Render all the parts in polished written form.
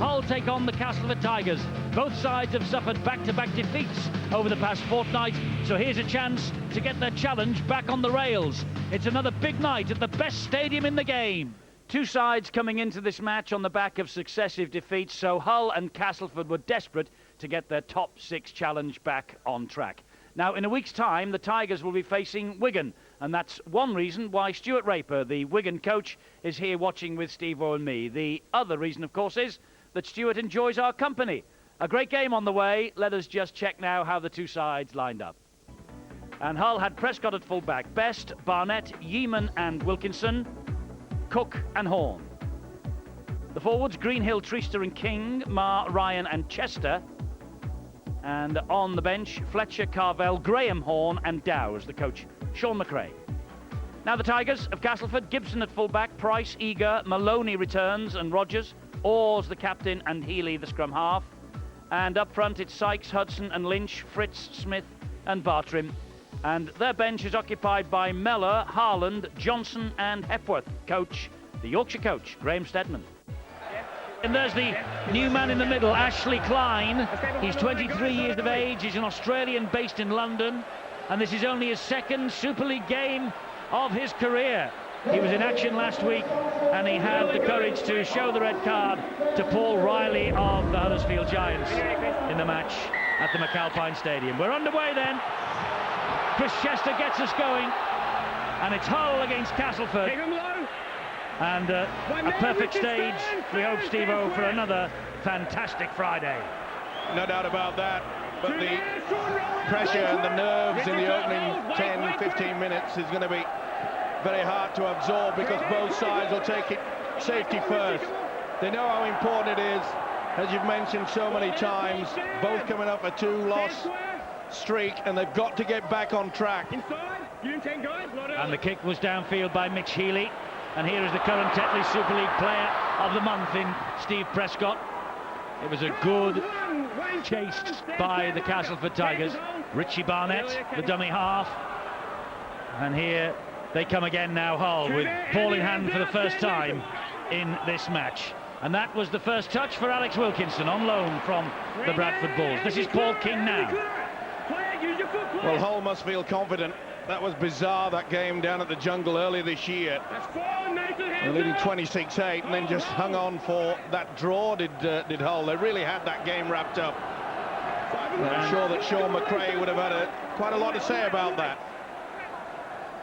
Hull take on the Castleford Tigers. Both sides have suffered back-to-back defeats over the past fortnight, so here's a chance to get their challenge back on the rails. It's another big night at the best stadium in the game. Two sides coming into this match on the back of successive defeats, so Hull and Castleford were desperate to get their top six challenge back on track. Now, in a week's time, the Tigers will be facing Wigan, and that's one reason why Stuart Raper, the Wigan coach, is here watching with Steve-O and me. The other reason, of course, is that Stuart enjoys our company. A great game on the way. Let us just check now how the two sides lined up. And Hull had Prescott at full-back, Best, Barnett, Yeaman and Wilkinson, Cook and Horn. The forwards, Greenhill, Treaster and King, Marr, Ryan and Chester. And on the bench, Fletcher, Carvell, Graham, Horn and Dowes, the coach, Sean McRae. Now the Tigers of Castleford, Gibson at full-back, Price, Eager, Maloney returns and Rogers, Oars the captain and Healy the scrum half. And up front it's Sykes, Hudson and Lynch, Fritz, Smith and Bartrim. And their bench is occupied by Mellor, Harland, Johnson and Hepworth. Coach, the Yorkshire coach, Graham Stedman. And there's the new man in the middle, Ashley Klein. He's 23 years of age, he's an Australian based in London, and this is only his second Super League game of his career. He was in action last week, and he had the courage to show the red card to Paul Riley of the Huddersfield Giants in the match at the McAlpine Stadium. We're underway then. Chris Chester gets us going, and it's Hull against Castleford. And a perfect stage, we hope, Steve-O, for another fantastic Friday. No doubt about that, but the pressure and the nerves in the opening 10, 15 minutes is going to be very hard to absorb, because both sides will take it safety first. They know how important it is, as you've mentioned so many times, both coming up a two-loss streak, and they've got to get back on track. And the kick was downfield by Mitch Healy. And here is the current Tetley Super League player of the month in Steve Prescott. It was a good chase by the Castleford Tigers. Richie Barnett, the dummy half. And here they come again now, Hull, with ball in hand for the first time in this match. And that was the first touch for Alex Wilkinson on loan from the Bradford Bulls. This is Paul King now. Well, Hull must feel confident. That was bizarre, that game down at the Jungle earlier this year. They're leading 26-8 and then just hung on for that draw, did Hull. They really had that game wrapped up. And I'm sure that Sean McRae would have had quite a lot to say about that.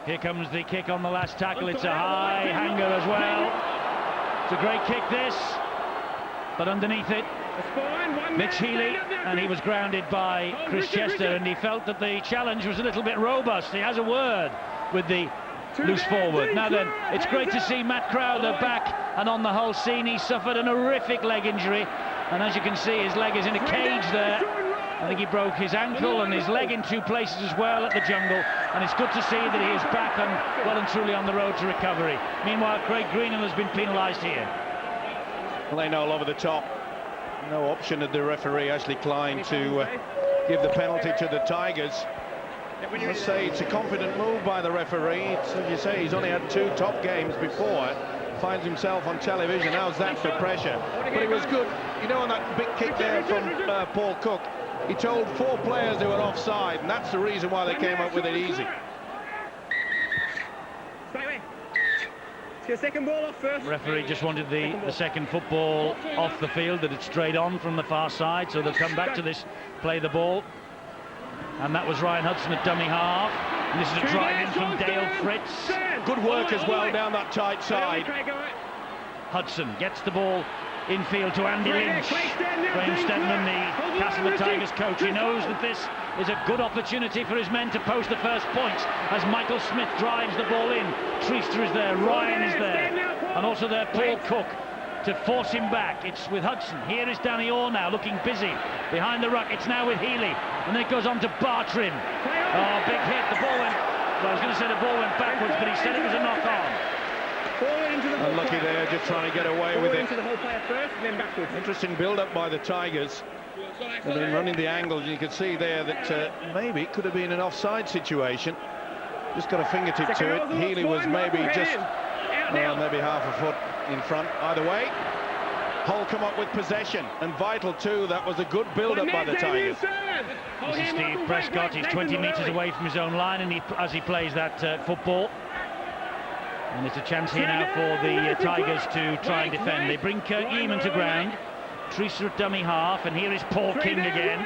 Here comes the kick on the last tackle. It's a high hanger as well. It's a great kick, this. But underneath it, Mitch Healy, and he was grounded by Chris Chester, and he felt that the challenge was a little bit robust. He has a word with the loose forward. Now then, it's great to see Matt Crowther back and on the Hull scene. He suffered an horrific leg injury, and as you can see, his leg is in a cage there. I think he broke his ankle and his leg in two places as well at the Jungle, and it's good to see that he is back and well and truly on the road to recovery. Meanwhile, Craig Greenhill has been penalised here. Laying all over the top. No option of the referee, Ashley Klein, to give the penalty to the Tigers. I must say it's a confident move by the referee. It's, as you say, he's only had two top games before. Finds himself on television. How's that for pressure? But it was good. You know, on that big kick there from Paul Cook, he told four players they were offside, and that's the reason why they came up with it easy. Second ball off first. Referee just wanted the second football off the field, that it's straight on from the far side, so they'll come back to this, play the ball. And that was Ryan Hudson at dummy half. And this is a drive in from Dale Fritz. Good work as well down that tight side. Hudson gets the ball infield to Andy Lynch. Graham Stedman, the Castleford Tigers coach, he knows that this is a good opportunity for his men to post the first points as Michael Smith drives the ball in. Treaster is there, Ryan is there, and also there Paul Cook to force him back. It's with Hudson. Here is Danny Orr now looking busy behind the ruck. It's now with Healy, and then it goes on to Bartrim. Oh, big hit. The ball went, well, I was going to say the ball went backwards, but he said it was a knock-on. Unlucky there, just trying to get away with it. Interesting build-up by the Tigers. They've been running the angles. You can see there that maybe it could have been an offside situation. Just got a fingertip to it. Healy was maybe just maybe half a foot in front. Either way, Hull come up with possession, and vital too, that was a good build-up by the Tigers. This is Steve Prescott. He's 20 metres away from his own line, and as he plays that football. And it's a chance here now for the Tigers to try and defend. They bring Kurt Yeaman to ground. Trista at dummy half, and here is Paul King again.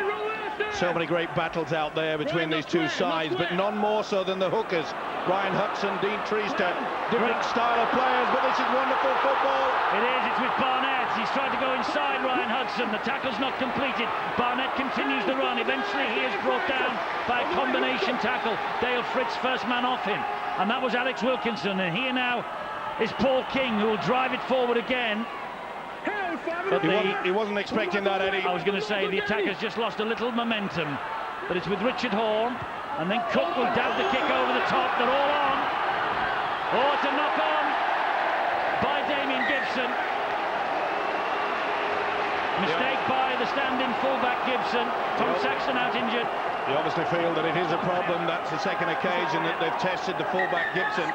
So many great battles out there between these two sides, but none more so than the hookers. Ryan Hudson, Dean Trista, different style of players, but this is wonderful football. It is, it's with Barnett. He's tried to go inside Ryan Hudson. The tackle's not completed. Barnett continues the run. Eventually he is brought down by a combination tackle. Dale Fritz, first man off him. And that was Alex Wilkinson. And here now is Paul King, who will drive it forward again. But he wasn't expecting that, Eddie. I was going to say the attack has just lost a little momentum, but it's with Richard Horne, and then Cook will dab the kick over the top. They're all on. Oh, it's a knock on by Damien Gibson. Mistake by the stand-in fullback Gibson. Tom Saxton out injured. You obviously feel that it is a problem. That's the second occasion that they've tested the fullback Gibson.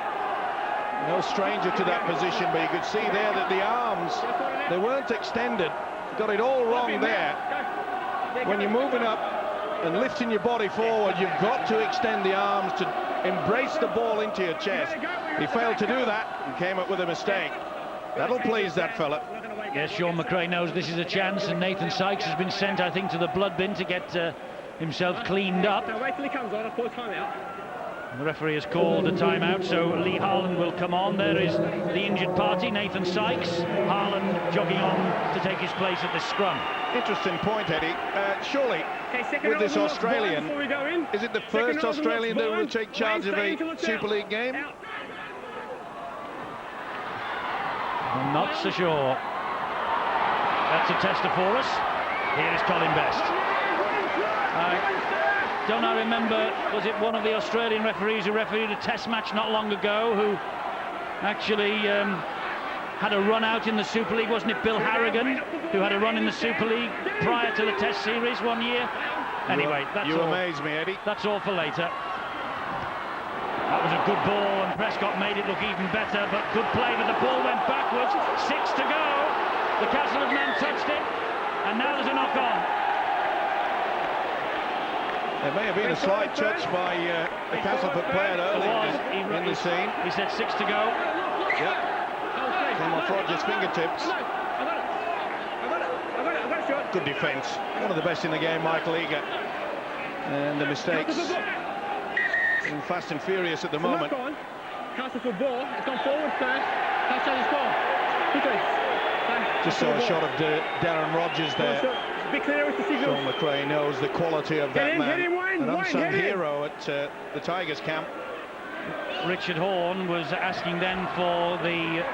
No stranger to that position, but you could see there that the arms, they weren't extended. Got it all wrong there. When you're moving up and lifting your body forward, you've got to extend the arms to embrace the ball into your chest. He failed to do that and came up with a mistake. That'll please that fella. Yes, Sean McRae knows this is a chance, and Nathan Sykes has been sent, I think, to the blood bin to get himself cleaned up. Wait till he comes on, I'll put a timeout. The referee has called a timeout, so Lee Harland will come on. There is the injured party, Nathan Sykes. Harland jogging on to take his place at the scrum. Interesting point, Eddie. Surely, with this Australian, is it the first Australian that will take charge of a Super League game? I'm not so sure. That's a tester for us. Here is Colin Best. Don't I remember, was it one of the Australian referees who refereed a test match not long ago who actually had a run out in the Super League? Wasn't it Bill Harrigan who had a run in the Super League prior to the test series one year? Anyway, that's all. You amaze me, Eddie. That's all for later. That was a good ball, and Prescott made it look even better, but good play, but the ball went backwards. 6 to go. The Castleford man touched it, and now there's a knock-on. There may have been a slight touch by the Castleford player early in the scene. He said 6 to go. Yep. Came off Roger's fingertips. Good defence. One of the best in the game, Michael Eager. And the mistakes fast and furious at the moment. Castleford ball. It's gone forward first. That's how you score. Quickly. Just saw a shot of Darren Rogers there. Sean McRae knows the quality of that man. An unsung hero at the Tigers camp. Richard Horne was asking then for the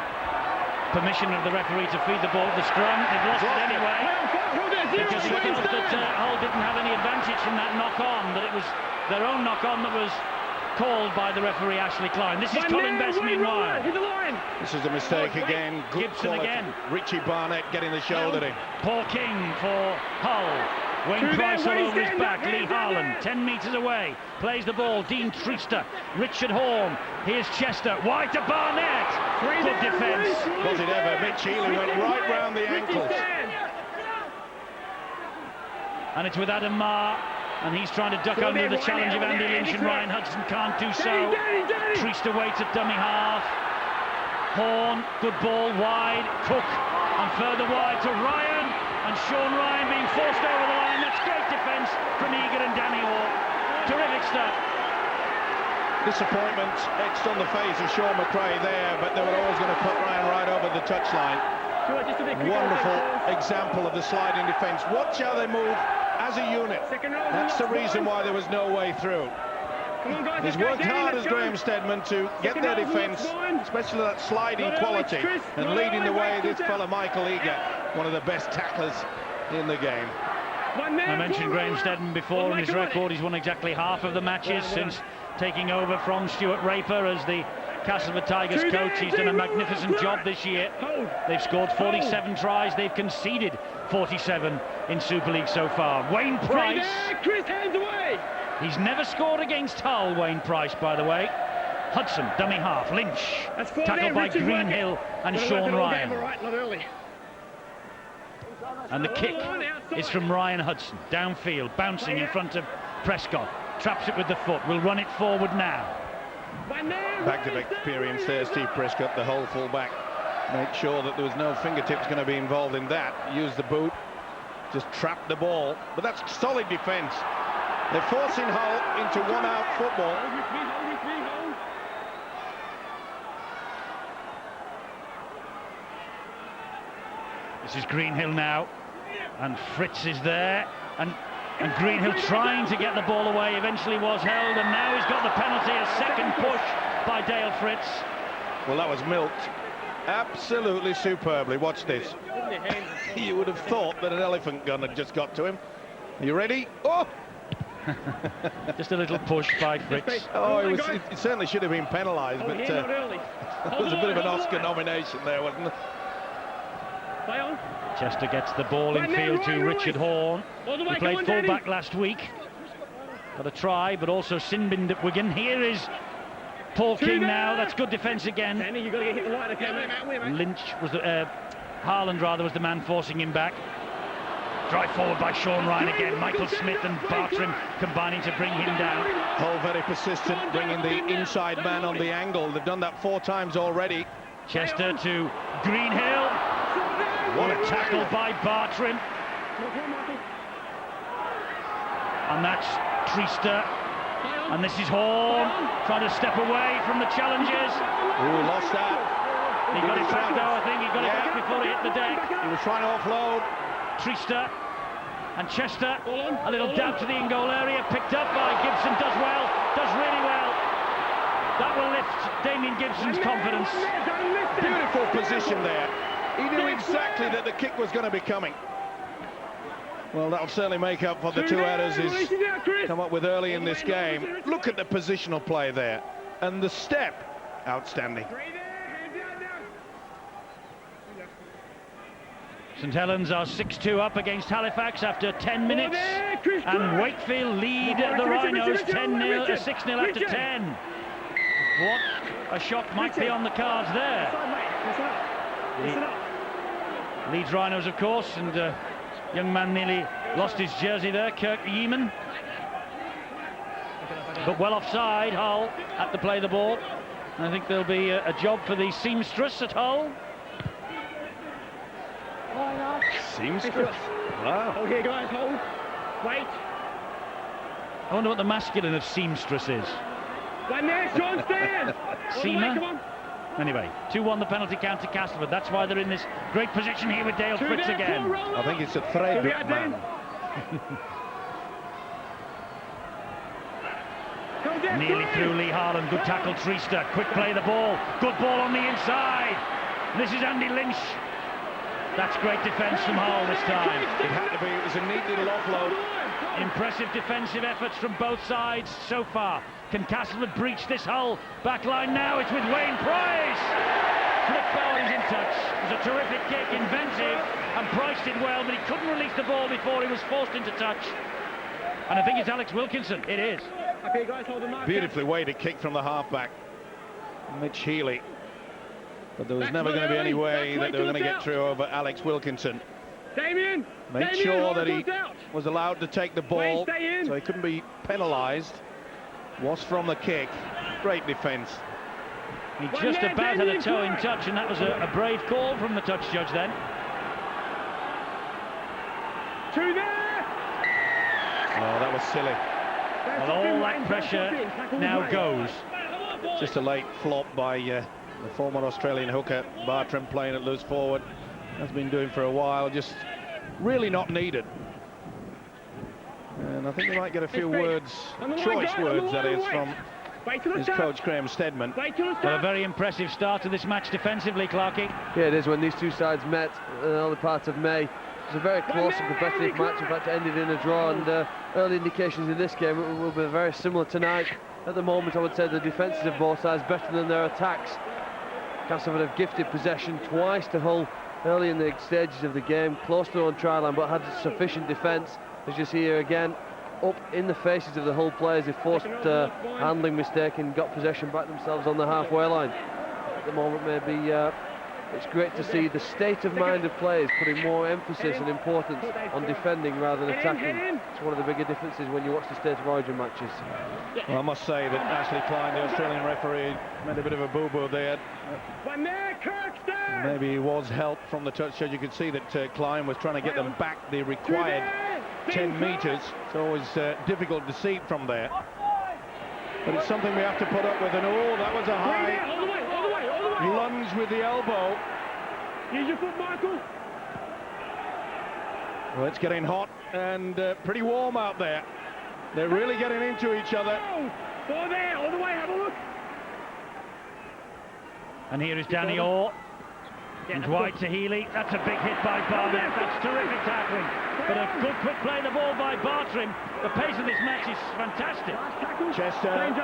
permission of the referee to feed the ball at the scrum. They've lost it anyway. Because he felt that Hull didn't have any advantage from that knock-on, that it was their own knock-on that was called by the referee Ashley Klein. This is Colin Best meanwhile. This is a mistake again. Good Gibson quality. again. Richie Barnett getting the shoulder in. Paul King for Hull. Wayne Price all over his back. Lee Harland 10 metres away. Plays the ball. Dean Trista. Richard Horne. Here's Chester. Wide to Barnett. Good defence. Was it ever? Mitch Healy went right round the ankles. And it's with Adam Marr. And he's trying to duck under the challenge of Andy Lynch, and Ryan Hudson can't do so. Trista waits at dummy half. Horne, good ball, wide. Cook, and further wide to Ryan. And Sean Ryan being forced over the line. That's great defence from Egan and Danny Orr. Terrific stuff. Disappointment etched on the face of Sean McRae there, but they were always going to put Ryan right over the touchline. Wonderful example of the sliding defence. Watch how they move as a unit. That's the reason why there was no way through. He's worked hard as Graham Steadman to get their defence, especially that sliding quality, and leading the way this fella Michael Eager, one of the best tacklers in the game. I mentioned Graham Steadman before, and his record, he's won exactly half of the matches since taking over from Stuart Raper as the Castleford Tigers coach. He's done a magnificent job this year. They've scored 47 tries. They've conceded 47 in Super League so far. Wayne Price. He's never scored against Hull, Wayne Price, by the way. Hudson, dummy half. Lynch. Tackled by Greenhill and Sean Ryan. And the kick is from Ryan Hudson, downfield, bouncing in front of Prescott. Traps it with the foot, will run it forward now. Back of experience there, Steve Prescott, the whole full-back. Make sure that there was no fingertips going to be involved in that. Use the boot, just trap the ball. But that's solid defence. They're forcing Hull into one-out football. This is Greenhill now, and Fritz is there, and Greenhill trying to get the ball away, eventually was held, and now he's got the penalty, a second push by Dale Fritz. Well, that was milked absolutely superbly. Watch this. You would have thought that an elephant gun had just got to him. Are you ready? Oh! Just a little push by Fritz. Oh, it certainly should have been penalised, but it was a bit of an Oscar nomination there, wasn't it? Chester gets the ball in field to Richard Horn. He played full-back last week. Got a try, but also sin-binned at Wigan. Here is Paul King now. That's good defence again. Lynch was the... Haaland, rather, was the man forcing him back. Drive forward by Sean Ryan again. Michael Smith and Bartram combining to bring him down. Hull very persistent, bringing the inside man on the angle. They've done that 4 times already. Chester to Greenhill. What a tackle by Bartram. And that's Treaster. And this is Horn trying to step away from the challengers. Ooh, lost that. He got it back though, I think. He got it back before he hit the deck. He was trying to offload. Treaster and Chester. A little dab to the in-goal area. Picked up by Gibson. Does well. Does really well. That will lift Damien Gibson's confidence. Beautiful position there. He knew exactly that the kick was going to be coming. Well, that'll certainly make up for the 2 errors he's come up with early in this game. Look at the positional play there. And the step, outstanding. St Helens are 6-2 up against Halifax after 10 minutes. And Wakefield lead the Rhinos 6-0 after 10. What a shock might be on the cards there. Leeds Rhinos, of course, and young man nearly lost his jersey there, Kirk Yeaman. But well offside, Hull had to play the ball. I think there'll be a job for the seamstress at Hull. Seamstress? Wow. Okay, guys, hold. Wait. I wonder what the masculine of seamstress is. One there, Sean, stand. Seamer? Anyway, 2-1 the penalty count to Castleford. That's why they're in this great position here with Dale Fritz again. I think it's a thread man. Nearly through Lee Haaland. Good tackle, Treaster. Quick play the ball. Good ball on the inside. This is Andy Lynch. That's great defence from Hull this time. It had to be. It was a neat little offload. Impressive defensive efforts from both sides so far. Can Castleford breach this Hull back line now? It's with Wayne Price. Flick Bowen is in touch. It was a terrific kick, inventive, and Price did well, but he couldn't release the ball before he was forced into touch. And I think it's Alex Wilkinson. It is. Okay, guys, hold the mark. Beautifully weighted kick from the halfback, Mitch Healy. But there was never going to be any way that they were going to get through over Alex Wilkinson. Damien! Make sure that he was allowed to take the ball, so he couldn't be penalised. Was from the kick. Great defence. He just about had a toe in touch, and that was a brave call from the touch judge then. Two there! Oh, that was silly. Well, all that pressure now goes. Just a late flop by the former Australian hooker, Bartram, playing at loose forward. Has been doing for a while, just really not needed. And I think we might get a few words, choice words that is, from his coach Graham Steadman. Well, a very impressive start to this match defensively, Clarkie. Yeah, it is. When these two sides met in the early part of May, it was a very close and competitive match. In fact, it ended in a draw, and early indications in this game will be very similar tonight. At the moment, I would say the defences of both sides better than their attacks. Castleford have gifted possession twice to Hull early in the stages of the game, close to their own try line, but had sufficient defence. As you see here again, up in the faces of the Hull players, they forced handling mistake and got possession back themselves on the halfway line. At the moment, maybe it's great to see the state of mind of players putting more emphasis and importance on defending rather than attacking. It's one of the bigger differences when you watch the State of Origin matches. Well, I must say that Ashley Klein, the Australian referee, made a bit of a boo-boo there. Maybe he was helped from the touch, as you could see that Klein was trying to get them back the required 10 metres. It's always difficult to see it from there. But it's something we have to put up with. And oh, that was a high lunge with the elbow. Use your foot, Michael. Well, it's getting hot and pretty warm out there. They're really getting into each other. Go there, all the way, have a look. And here is Danny Orr. And wide to Healy. That's a big hit by Barnett. That's terrific tackling. But a good quick play the ball by Bartrim. The pace of this match is fantastic. Chester went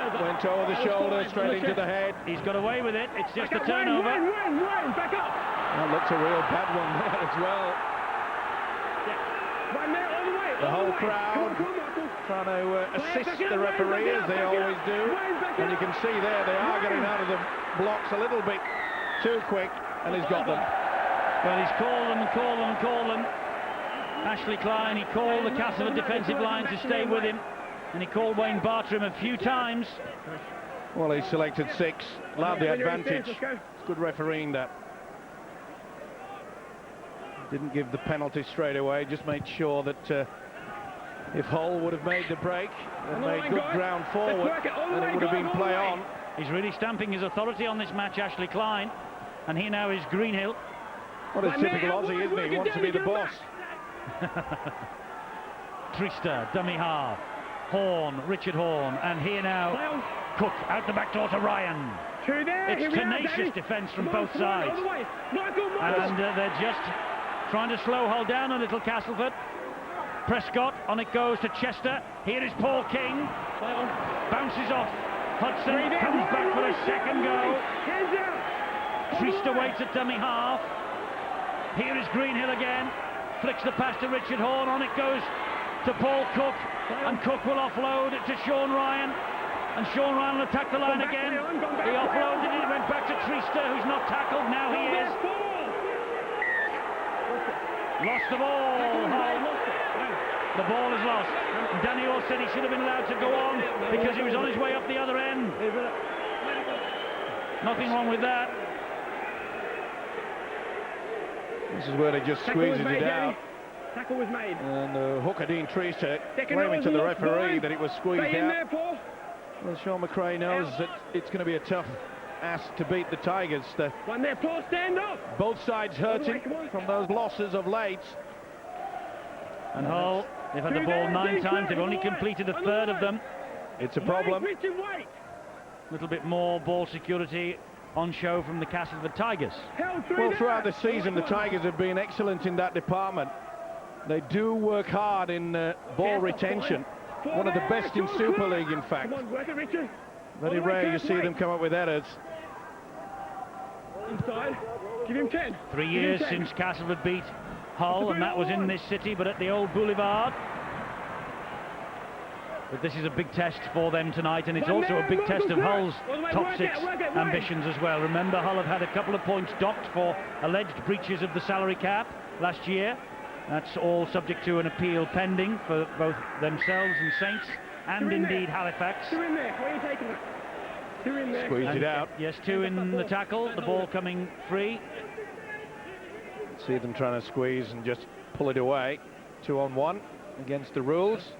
over the shoulder, straight into the head. He's got away with it. It's just a turnover. Wayne, back up. That looks a real bad one there as well. All the way. The whole crowd trying to assist the referee, as they always do. And you can see there they are getting out of the blocks a little bit too quick. And he's got them. Well, he's called them and called them and called them. Ashley Klein, he called the Castleford defensive line to stay with him. And he called Wayne Bartrim a few times. Well, he selected 6. Allowed the advantage. It's good refereeing that. Didn't give the penalty straight away. Just made sure that if Hull would have made the break, they'd made good ground forward, and it would have been play on. He's really stamping his authority on this match, Ashley Klein. And here now is Greenhill. What a typical Aussie, isn't he? He wants to be the boss. Trista, dummy half. Horn, Richard Horn. And here now, Cook out the back door to Ryan. It's tenacious defence from both sides. And they're just trying to slow Hull down a little, Castleford. Prescott, on it goes to Chester. Here is Paul King. Bounces off. Hudson comes back for a second go. Trista waits at dummy half. Here is Greenhill again. Flicks the pass to Richard Horn. On it goes to Paul Cook. And Cook will offload it to Sean Ryan. And Sean Ryan will attack the line again. He offloaded it. It went back to Trista, who's not tackled. Now he is. Lost the ball. The ball is lost. And Danny Orr said he should have been allowed to go on because he was on his way up the other end. Nothing wrong with that. This is where they just squeezes it out. Tackle was made. And hooker Dean Trista claiming to the referee that it was squeezed out. Well, Sean McRae knows that it's going to be a tough ask to beat the Tigers. One there, Paul, stand up. Both sides hurting from those losses of late. And Hull, they've had the ball 9 times. They've only completed a third of them. It's a problem. A little bit more ball security on show from the Castleford Tigers. Well, throughout the season, the Tigers have been excellent in that department. They do work hard in ball retention. One of the best in Super League, in fact. Very rare you see them come up with errors. Inside. Give him 10. 3 years since Castleford beat Hull, and that was in this city, but at the old Boulevard. But this is a big test for them tonight, and it's also a big test of Hull's top 6 ambitions as well. Remember, Hull have had a couple of points docked for alleged breaches of the salary cap last year. That's all subject to an appeal pending for both themselves and Saints, and indeed Halifax. 2 in there. Where are you taking it? 2 in there. Squeezed it out. Yes, 2 in the tackle. The ball coming free. See them trying to squeeze and just pull it away. 2-on-1 against the rules.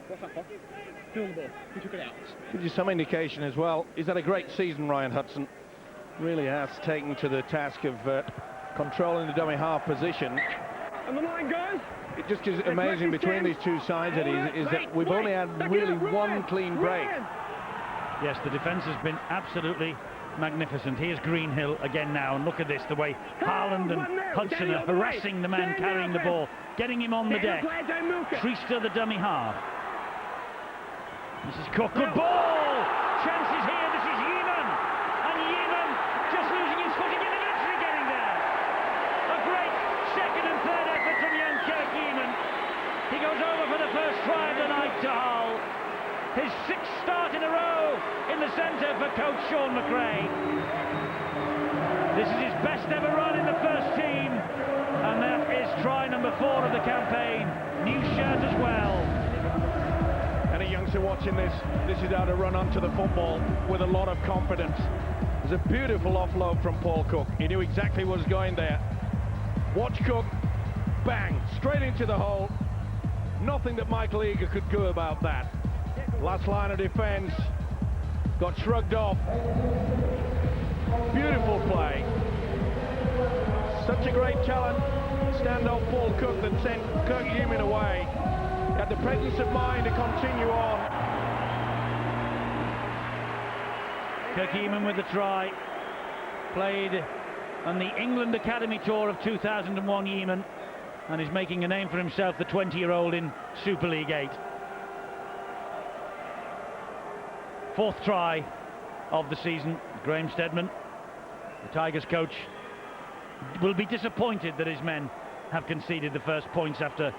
Still the ball. He took it out. Gives you some indication as well. He's had a great season, Ryan Hudson. Really has taken to the task of controlling the dummy half position. And the line goes. It just is amazing between these two sides, Eddie, is that we've only had really one clean break. Yes, the defence has been absolutely magnificent. Here's Greenhill again now, and look at this, the way Haaland and Hudson are harassing the man carrying the ball, getting him on the deck. Trista, the dummy half. This is Cook, good ball! Chances here, this is Yeeman! And Yeeman just losing his footing and eventually getting there. A great second and third effort from young Kirk Yeeman. He goes over for the first try of the night to Hull. His 6th start in a row in the centre for coach Sean McRae. This is his best ever run in the first team, and that is try number 4 of the campaign. New shirt as well. Any youngster watching this is how to run onto the football with a lot of confidence. There's a beautiful offload from Paul Cook. He knew exactly what was going there. Watch Cook, bang, straight into the hole. Nothing that Michael Eager could do about that. Last line of defence got shrugged off. Beautiful play. Such a great talent. Stand-off Paul Cook that sent Kirk Human away. He had the presence of mind to continue on. Kirk Human with the try. Played on the England Academy Tour of 2001, Yeaman, and is making a name for himself, the 20-year-old in Super League 8. 4th try of the season. Graham Steadman, the Tigers coach, will be disappointed that his men have conceded the first points after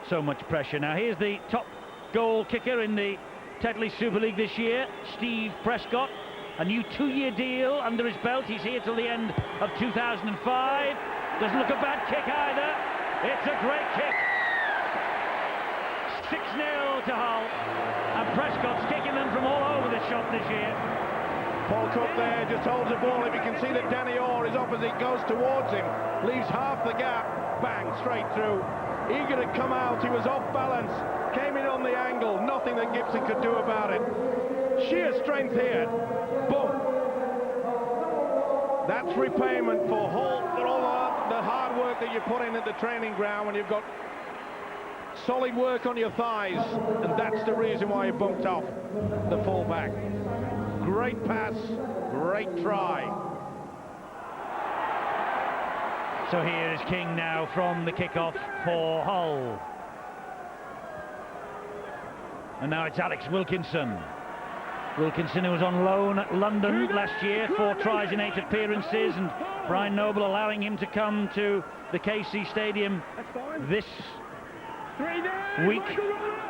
so much pressure. Now here's the top goal kicker in the Tetley Super League this year, Steve Prescott. A new 2-year deal under his belt. He's here till the end of 2005. Doesn't look a bad kick either. It's a great kick. 6-0 to Hull. And Prescott's kicking them from all over the shop this year. Paul Cook there just holds the ball. If you can see that Danny Orr is opposite, goes towards him, leaves half the gap, bang, straight through. Eager to come out, he was off balance, came in on the angle, nothing that Gibson could do about it. Sheer strength here, boom. That's repayment for Hull, for all the hard work that you put in at the training ground when you've got solid work on your thighs, and that's the reason why he bumped off the fullback. Great pass, great try. So here is King now from the kickoff for Hull. And now it's Alex Wilkinson. Wilkinson, who was on loan at London last year, 4 tries in 8 appearances, and Brian Noble allowing him to come to the KC Stadium this week.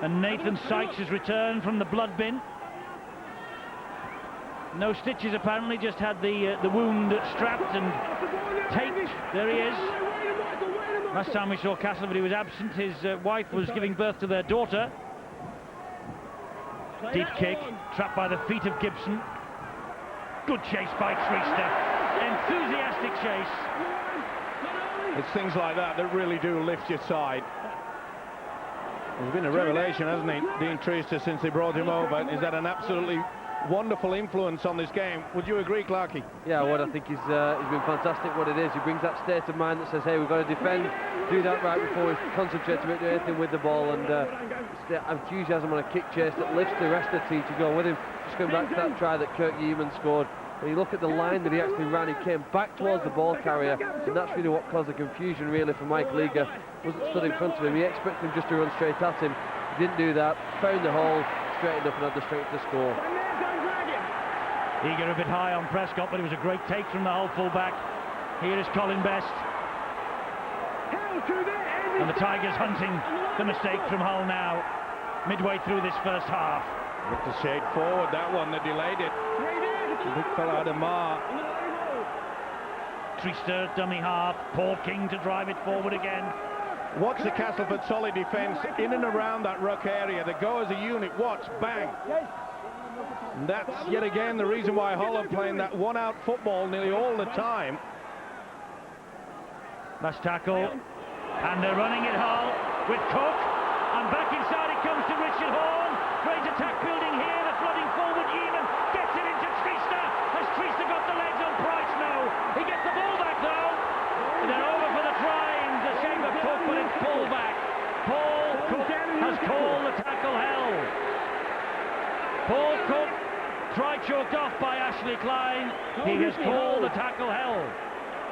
And Nathan Sykes has returned from the blood bin. No stitches apparently, just had the wound strapped and taped. There he is. Last time we saw Castleford, he was absent. His wife was giving birth to their daughter. Deep kick, trapped by the feet of Gibson. Good chase by Treaster. Enthusiastic chase. It's things like that that really do lift your side. He's been a revelation, hasn't he, Dean Treaster, since they brought him over. He's had an absolutely wonderful influence on this game. Would you agree, Clarkie? Yeah, well, I think he's been fantastic what it is. He brings that state of mind that says, hey, we've got to defend, do that right before we concentrate to do anything with the ball, and the enthusiasm on a kick chase that lifts the rest of the team to go with him. Just going back to that try that Kirk Yeaman scored. When you look at the line that he actually ran, he came back towards the ball carrier, and that's really what caused the confusion really for Michael Eager. Wasn't stood in front of him. He expected him just to run straight at him. He didn't do that, found the hole, straightened up and had the strength to score. Eager a bit high on Prescott, but it was a great take from the Hull full-back. Here is Colin Best. And the Tigers hunting the mistake from Hull now, midway through this first half. Looked a shade forward, that one that delayed it. The big fella out of Mar. Treaster, dummy half. Paul King to drive it forward again. Watch the Castleford solid defence in and around that ruck area. They go as a unit. Watch, bang. And that's yet again the reason why Hull are playing that one-out football nearly all the time. Last tackle, and they're running it Hull with Cook, and back inside it comes to Richard Horn. Great attack building here, the flooding forward. Yeaman gets it into Treaster. Has Treaster got the legs on Price? No. He gets the ball back though. They're over for the try in the shape of Cook, but it's pulled back. Paul Cook has called the tackle held. Paul Cook, try choked off by Ashley Klein. He has called the tackle held.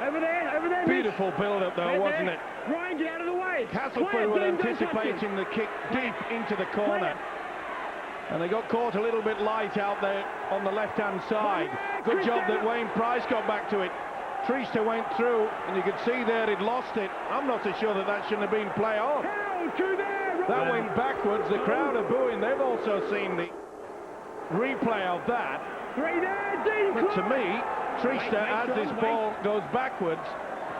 Over there, Beautiful build-up though, wasn't it? Ryan, get out of the way. Castleford were anticipating the kick deep into the corner. And they got caught a little bit light out there on the left-hand side. Good job that Wayne Price got back to it. Treaster went through, and you could see there he'd lost it. I'm not so sure that that shouldn't have been play on. That went backwards. The crowd are booing. They've also seen the replay of that. But to me, Trista, as this ball goes backwards,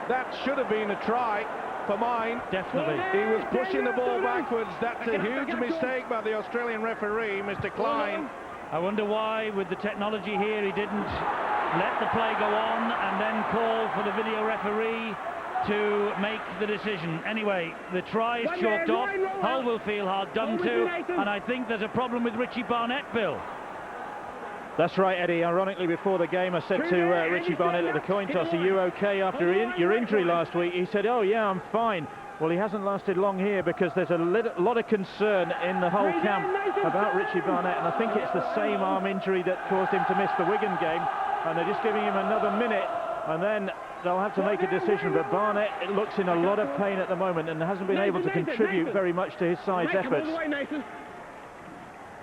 that should have been a try for mine. Definitely. He was pushing the ball backwards. That's a huge mistake by the Australian referee, Mr. Klein. I wonder why, with the technology here, he didn't let the play go on and then call for the video referee to make the decision. Anyway, the try is chalked off. Hull will feel hard done to, and I think there's a problem with Richie Barnett, Bill. That's right, Eddie. Ironically, before the game, I said to Richie Barnett at the coin toss, "Are you okay after your injury last week?" He said, "Oh yeah, I'm fine." Well, he hasn't lasted long here because there's a lot of concern in the whole camp about Richie Barnett, and I think it's the same arm injury that caused him to miss the Wigan game, and they're just giving him another minute, and then they'll have to make a decision. But Barnett, it looks in a lot of pain at the moment and hasn't been able to contribute very much to his side's efforts.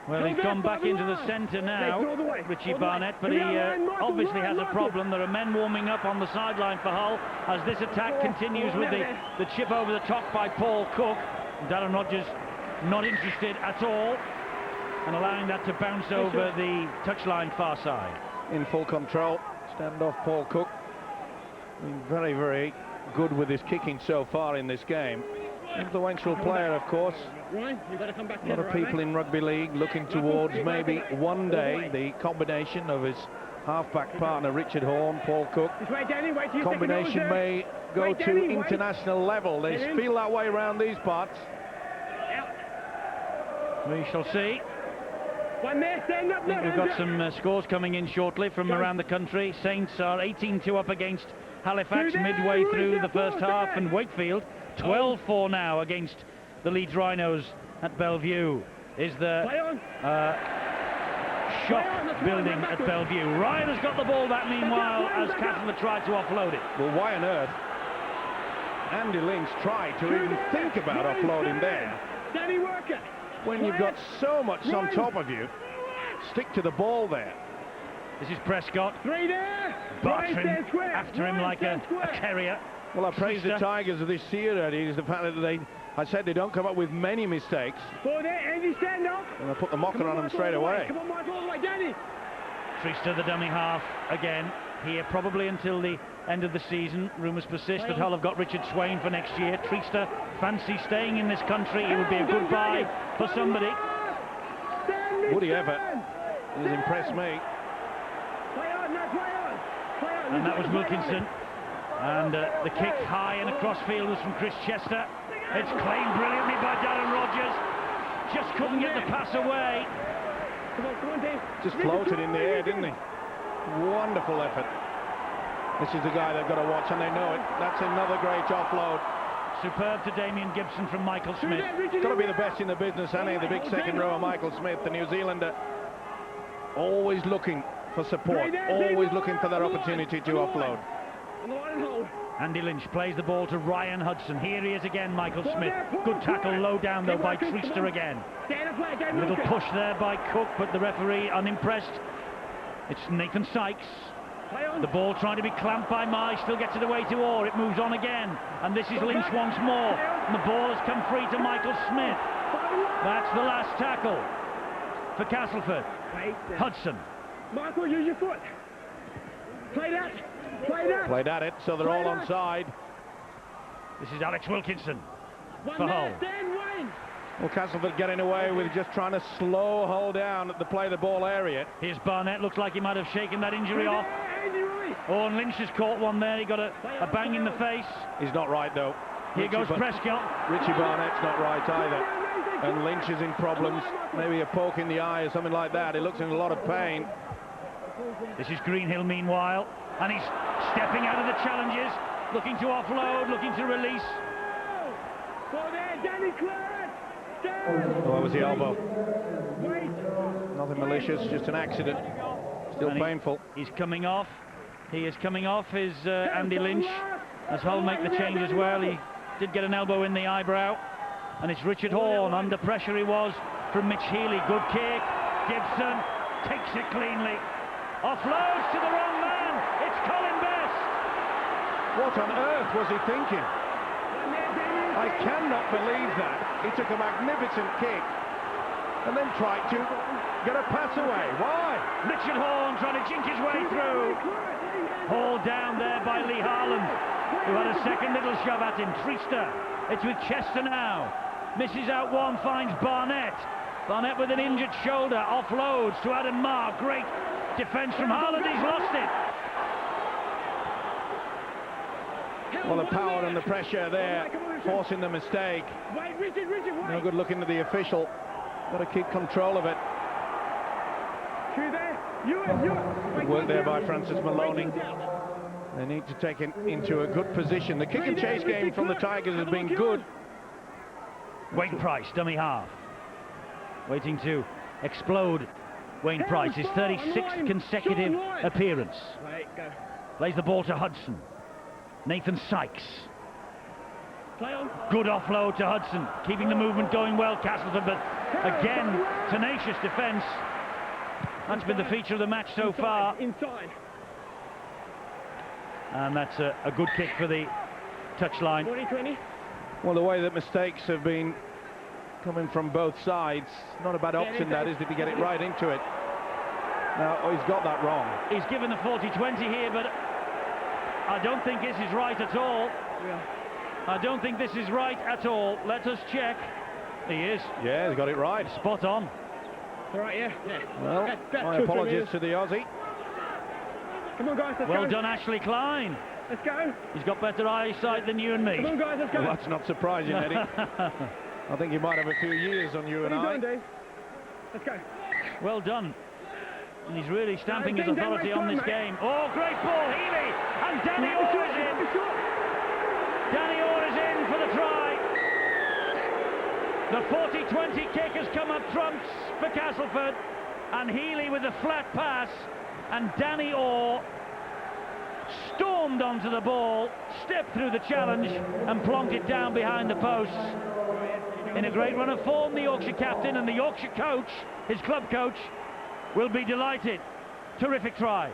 Well, he's gone back into the centre now, Richie Barnett, but he obviously has a problem. There are men warming up on the sideline for Hull as this attack continues with the chip over the top by Paul Cook. Darren Rodgers not interested at all and allowing that to bounce over the touchline far side. In full control, stand off Paul Cook. Been very, very good with his kicking so far in this game. Influential player, of course. A lot of people in rugby league looking towards maybe one day the combination of his half-back partner Richard Horne, Paul Cook. Combination may go to international level. They feel that way around these parts. We shall see. I think we've got some scores coming in shortly from around the country. Saints are 18-2 up against Halifax midway through the first half, and Wakefield 12-4 now against the Leeds Rhinos at Bellevue. Is the shock building at Bellevue. Ryan has got the ball back meanwhile as Castleford tried to offload it. Well, why on earth Andy Lynch tried to even think about offloading there? When you've got so much on top of you, stick to the ball there. This is Prescott. Bartering after him like a terrier. Well, I praised the Tigers of this year, Eddie, is the fact that I said they don't come up with many mistakes. And I put the mocker on them straight away. Trista, the dummy half, again, here probably until the end of the season. Rumours persist that Hull have got Richard Swain for next year. Trista fancy staying in this country. It would be a good buy for somebody. Would he ever? He's impressed me. And that was Wilkinson. And the kick high and across field was from Chris Chester. It's claimed brilliantly by Darren Rodgers. Just couldn't get the pass away. Just floated in the air, didn't he? Wonderful effort. This is the guy they've got to watch, and they know it. That's another great offload. Superb to Damien Gibson from Michael Smith. Got to be the best in the business, hasn't he? The big second rower, Michael Smith, the New Zealander. Always looking for support, always looking for that opportunity to offload. Andy Lynch plays the ball to Ryan Hudson. Here he is again, Michael Smith. Good tackle, low down though by Trista again. A little push there by Cook, but the referee unimpressed. It's Nathan Sykes. The ball trying to be clamped by Mai, still gets it away to Orr. It moves on again, and this is Lynch once more. And the ball has come free to Michael Smith. That's the last tackle for Castleford. Hudson. Michael, use your foot. Play that. Played at it, so they're all onside. This is Alex Wilkinson for Hull. Well, Castleford getting away with just trying to slow Hull down at the play the ball area. Here's Barnett, looks like he might have shaken that injury off. Oh, and Lynch has caught one there, he got a bang in the face. He's not right though. Here goes Prescott. Richie Barnett's not right either. And Lynch is in problems, maybe a poke in the eye or something like that. He looks in a lot of pain. This is Greenhill meanwhile, and he's stepping out of the challenges, looking to offload, looking to release. Oh, that was the elbow. Nothing malicious, just an accident. Still painful. He's coming off. He is coming off his Andy Lynch as Hull make the change as well. He did get an elbow in the eyebrow. And it's Richard Horne. Under pressure he was from Mitch Healy. Good kick. Gibson takes it cleanly. Offloads to the wrong man. It's Colin Best. What on earth was he thinking? I cannot believe that. He took a magnificent kick and then tried to get a pass away. Why? Richard Horne trying to jink his way through. Hauled down there by Lee Harland, who had a second little shove at him. Treaster, it's with Chester now. Misses out one, finds Barnett. Barnett with an injured shoulder, offloads to Adam Marr. Great defence from Harland, he's lost it. Well, the power and the pressure there, forcing the mistake. No good looking to the official. Got to keep control of it. Good work there by Francis Maloney. They need to take it into a good position. The kick and chase game from the Tigers has been good. Wayne Price, dummy half. Waiting to explode. Wayne Price, his 36th consecutive appearance. Plays the ball to Hudson. Nathan Sykes. Good offload to Hudson, keeping the movement going well, Castleford, but again, tenacious defence. That's been the feature of the match so far. And that's a good kick for the touchline. Well, the way that mistakes have been coming from both sides, not a bad option that is, if you get it right into it. Now, he's got that wrong. He's given the 40-20 here, but I don't think this is right at all. I don't think this is right at all. Let us check. He is. Yeah, he's got it right. Spot on. All right, yeah. Well, my apologies to the Aussie. Come on, guys, let's Well go. done, Ashley Klein. Let's go. He's got better eyesight than you and me. Come on, guys, let's go. Well, that's not surprising, Eddie. I think he might have a few years on you and What are I. you doing, Dave? Let's go. Well done. And he's really stamping his Don't authority waste on time, this mate. game. Oh, great ball, Healy! And Danny Orr is in! Danny Orr is in for the try. The 40-20 kick has come up trumps for Castleford. And Healy with a flat pass. And Danny Orr stormed onto the ball, stepped through the challenge and plonked it down behind the posts. In a great run of form, the Yorkshire captain and the Yorkshire coach, his club coach, will be delighted. Terrific try.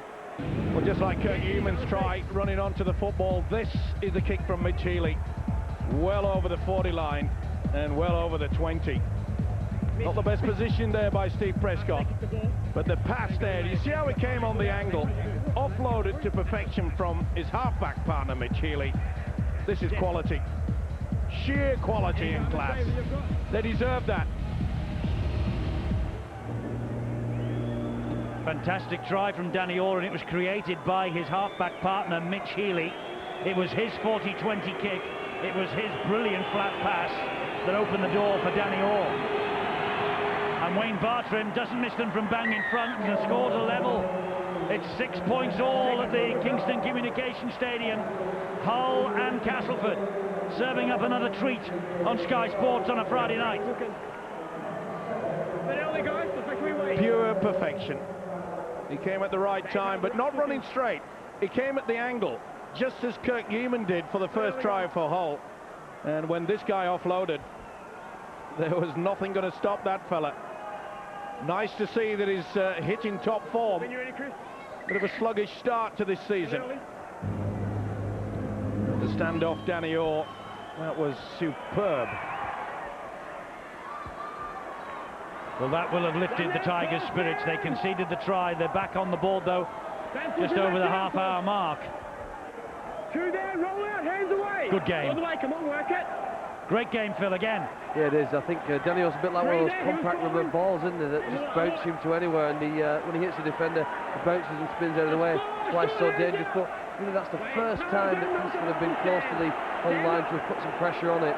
Well, just like Kirk Newman's try running onto the football, this is the kick from Mitch Healy. Well over the 40 line and well over the 20. Not the best position there by Steve Prescott, but the pass there, you see how it came on the angle, offloaded to perfection from his halfback partner Mitch Healy. This is quality, sheer quality and class. They deserve that. Fantastic try from Danny Orr, and it was created by his halfback partner Mitch Healy. It was his 40-20 kick. It was his brilliant flat pass that opened the door for Danny Orr. And Wayne Bartrim doesn't miss them from bang in front and scores a level. It's 6 points all at the Kingston Communication Stadium. Hull and Castleford serving up another treat on Sky Sports on a Friday night. Pure perfection. He came at the right time, but not running straight. He came at the angle, just as Kirk Newman did for the first try for Hull. And when this guy offloaded, there was nothing going to stop that fella. Nice to see that he's hitting top form. Bit of a sluggish start to this season. The standoff, Danny Orr, that was superb. Well, that will have lifted the Tigers' spirits. They conceded the try. They're back on the board, though, just over the half-hour mark. Two there, roll out, hands away. Good game. All the way, come on, work it. Great game, Phil, again. Yeah, it is. I think Danny Orr's a bit like one of those compact rubber balls, isn't it, that just bounce him to anywhere, and when he hits the defender, he bounces and spins out of the way. That's why it's so dangerous. But you know, that's the first time that Castleford have been close to the Hull line to have put some pressure on it.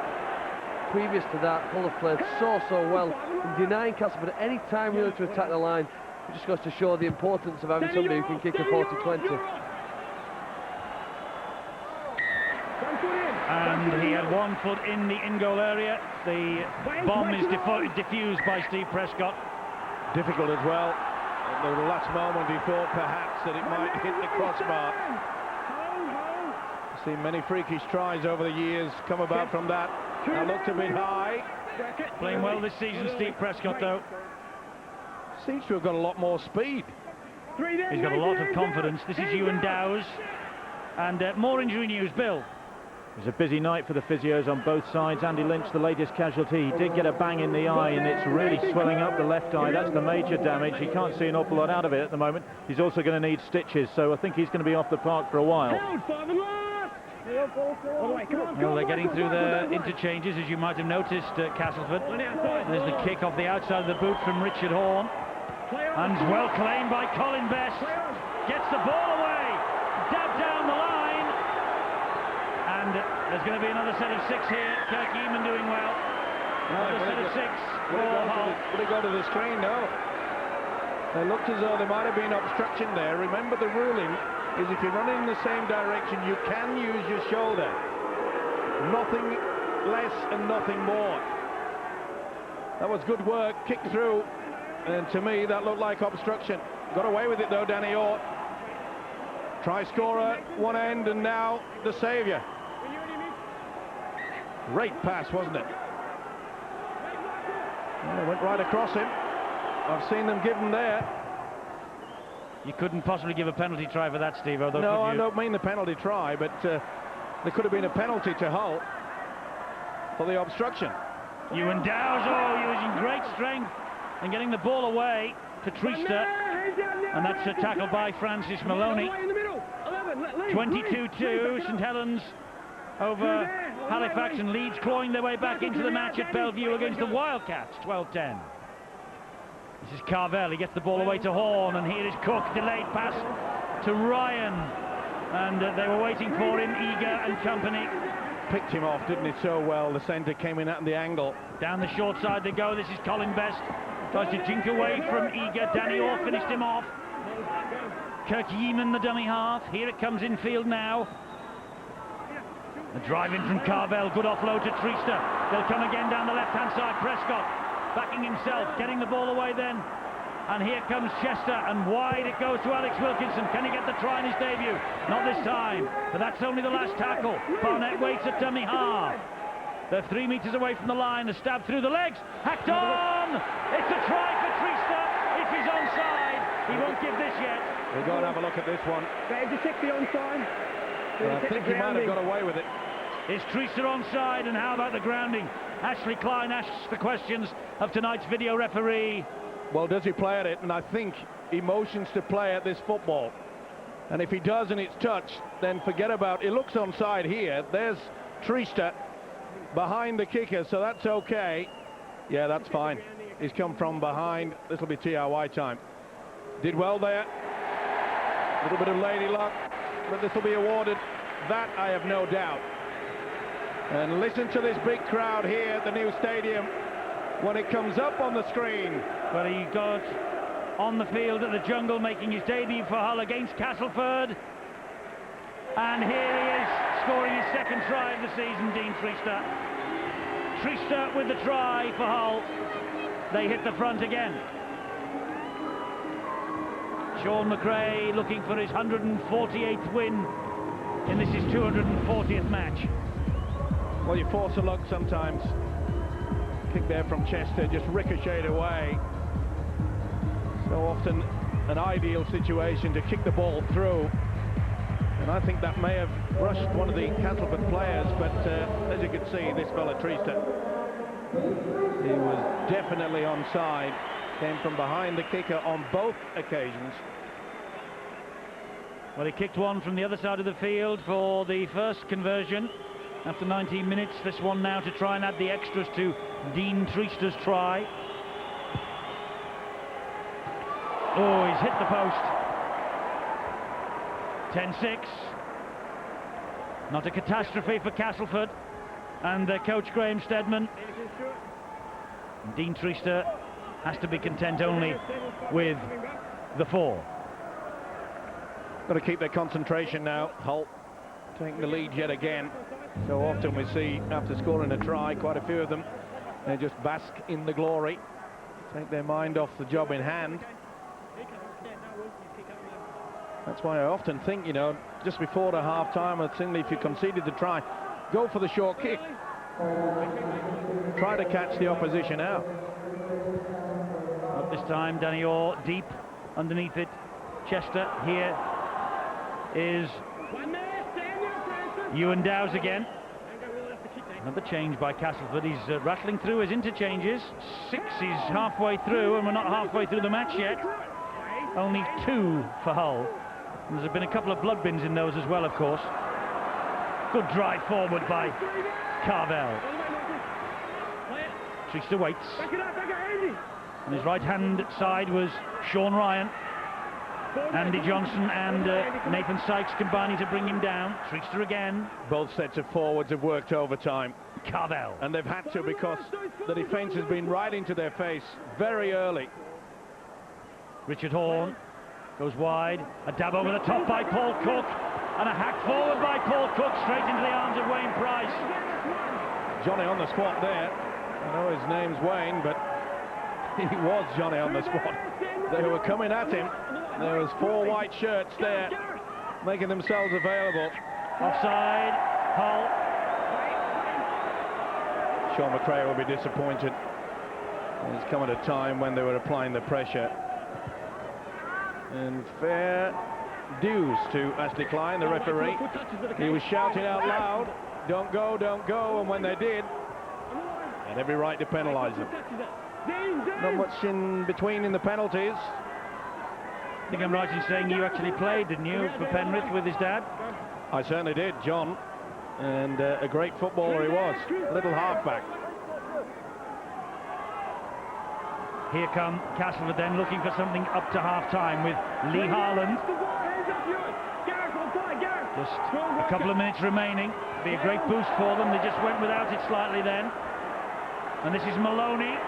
Previous to that, Hull have played so well in denying Castleford at any time really to attack the line. It just goes to show the importance of having somebody who can kick a 40-20. And he had 1 foot in the in-goal area. The bomb is diffused by Steve Prescott. Difficult as well. At the last moment he thought perhaps that it might hit the crossbar. I've seen many freakish tries over the years come about from that. That looked a bit high. Playing well this season, Steve Prescott, though. Seems to have got a lot more speed. He's got a lot of confidence. This is Ewan Dowes. And more injury news, Bill. It was a busy night for the physios on both sides. Andy Lynch, the latest casualty. He did get a bang in the eye, and it's really swelling up the left eye. That's the major damage. He can't see an awful lot out of it at the moment. He's also going to need stitches, so I think he's going to be off the park for a while. Well, they're getting through the interchanges, as you might have noticed at Castleford. There's the kick off the outside of the boot from Richard Horn. And well claimed by Colin Best. Gets the ball away. Dab down the line. And there's going to be another set of 6 here. Kirk Eamon doing well. Another set of 6 for Hull. Would he go to the screen? No. It looked as though there might have been obstruction there. Remember, the ruling is if you're running in the same direction, you can use your shoulder. Nothing less and nothing more. That was good work, kicked through, and to me that looked like obstruction. Got away with it though, Danny Orr. Try scorer, one end, and now the saviour. Great pass, wasn't it? Well, it went right across him. I've seen them give him there. You couldn't possibly give a penalty try for that, Steve. Although no, I don't mean the penalty try, but there could have been a penalty to Hull for the obstruction. Ewan Dowes, using great strength and getting the ball away to Trista, and that's a tackle by Francis Maloney. 22-2, St Helens over Halifax, and Leeds clawing their way back into the match at Bellevue against the Wildcats, 12-10. This is Carvel, he gets the ball away to Horn, and here is Cook, delayed pass to Ryan, and they were waiting for him, Eager and company. Picked him off, didn't he, so well. The centre came in at the angle. Down the short side they go. This is Colin Best, tries to jink away from Eager. Danny Orr finished him off. Kirk Yeaman, the dummy half. Here it comes infield now. A drive in from Carvel, good offload to Trista. They'll come again down the left-hand side. Prescott backing himself, getting the ball away then. And here comes Chester, and wide it goes to Alex Wilkinson. Can he get the try in his debut? Not this time, but that's only the last tackle. Barnett waits at dummy half. They're 3 meters away from the line. A stab through the legs. Hacked on! It's a try for Trista. If he's onside, he won't give this yet. We'll go and have a look at this one. Better to check the onside. I think he might have got away with it. Is Trista onside, and how about the grounding? Ashley Klein asks the questions of tonight's video referee. Well, does he play at it? And I think he motions to play at this football. And if he does and it's touched, then forget about it. It looks onside here. There's Trista behind the kicker, so that's okay. Yeah, that's fine. He's come from behind. This will be TRY time. Did well there. A little bit of lady luck, but this will be awarded. That I have no doubt. And listen to this big crowd here at the new stadium when it comes up on the screen. Well, he got on the field at the Jungle, making his debut for Hull against Castleford. And here he is, scoring his second try of the season, Dean Trista. Trista with the try for Hull. They hit the front again. Sean McRae looking for his 148th win in this his 240th match. Well, you force a luck sometimes. Kick there from Chester, just ricocheted away. So often an ideal situation to kick the ball through. And I think that may have brushed one of the Castleford players, but as you can see, this fella Trista, he was definitely onside. Came from behind the kicker on both occasions. Well, he kicked one from the other side of the field for the first conversion. After 19 minutes, this one now to try and add the extras to Dean Trista's try. Oh, he's hit the post. 10-6. Not a catastrophe for Castleford and coach Graham Steadman. Dean Trista has to be content only with the 4. Got to keep their concentration now. Hull taking the lead yet again. So often we see, after scoring a try, quite a few of them, they just bask in the glory, take their mind off the job in hand. That's why I often think, you know, just before the half-time, if you conceded the try, go for the short kick. Try to catch the opposition out. Not this time, Danny Orr deep underneath it. Chester here is Ewan Dowes again. Another change by Castleford. He's rattling through his interchanges. 6 is halfway through, and we're not halfway through the match yet. Only 2 for Hull. And there's been a couple of blood bins in those as well, of course. Good drive forward by Carvel. Trista waits. On his right-hand side was Sean Ryan. Andy Johnson and Nathan Sykes combining to bring him down. Trista again. Both sets of forwards have worked overtime. Carvel. And they've had to because the defence has been right into their face very early. Richard Horn goes wide. A dab over the top by Paul Cook. And a hack forward by Paul Cook straight into the arms of Wayne Price. Johnny on the spot there. I know his name's Wayne, but he was Johnny on the spot. They were coming at him. There was 4 white shirts there making themselves available. Offside. Hull. Sean McRae will be disappointed. It's come at a time when they were applying the pressure. And fair dues to Ashley Klein, the referee. He was shouting out loud, don't go, don't go, and when they did, had every right to penalise them. Not much in between in the penalties. I think I'm right in saying you actually played, didn't you, for Penrith with his dad? I certainly did, John. And a great footballer he was, a little halfback. Here come Castleford then looking for something up to half-time with Lee Harland. Just a couple of minutes remaining. Be a great boost for them. They just went without it slightly then. And this is Maloney.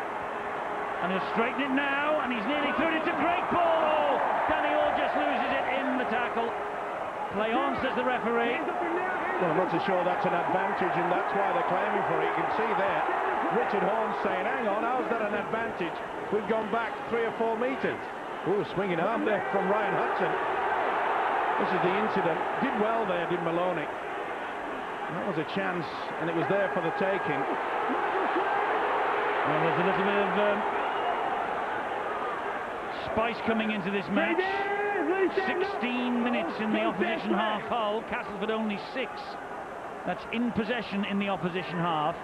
And he'll straighten it now, and he's nearly through it. It's a great ball. Oh, Danny Orr just loses it in the tackle. Play on, says the referee. Well, I'm not so sure that's an advantage, and that's why they're claiming for it. You can see there, Richard Horn saying, hang on, how's that an advantage? We've gone back 3 or 4 metres. Ooh, swinging arm there from Ryan Hudson. This is the incident. Did well there, did Maloney. And that was a chance, and it was there for the taking. Well, there's a little bit of spice coming into this match. 16 minutes in the opposition half. Hull, Castleford only 6. That's in possession in the opposition half.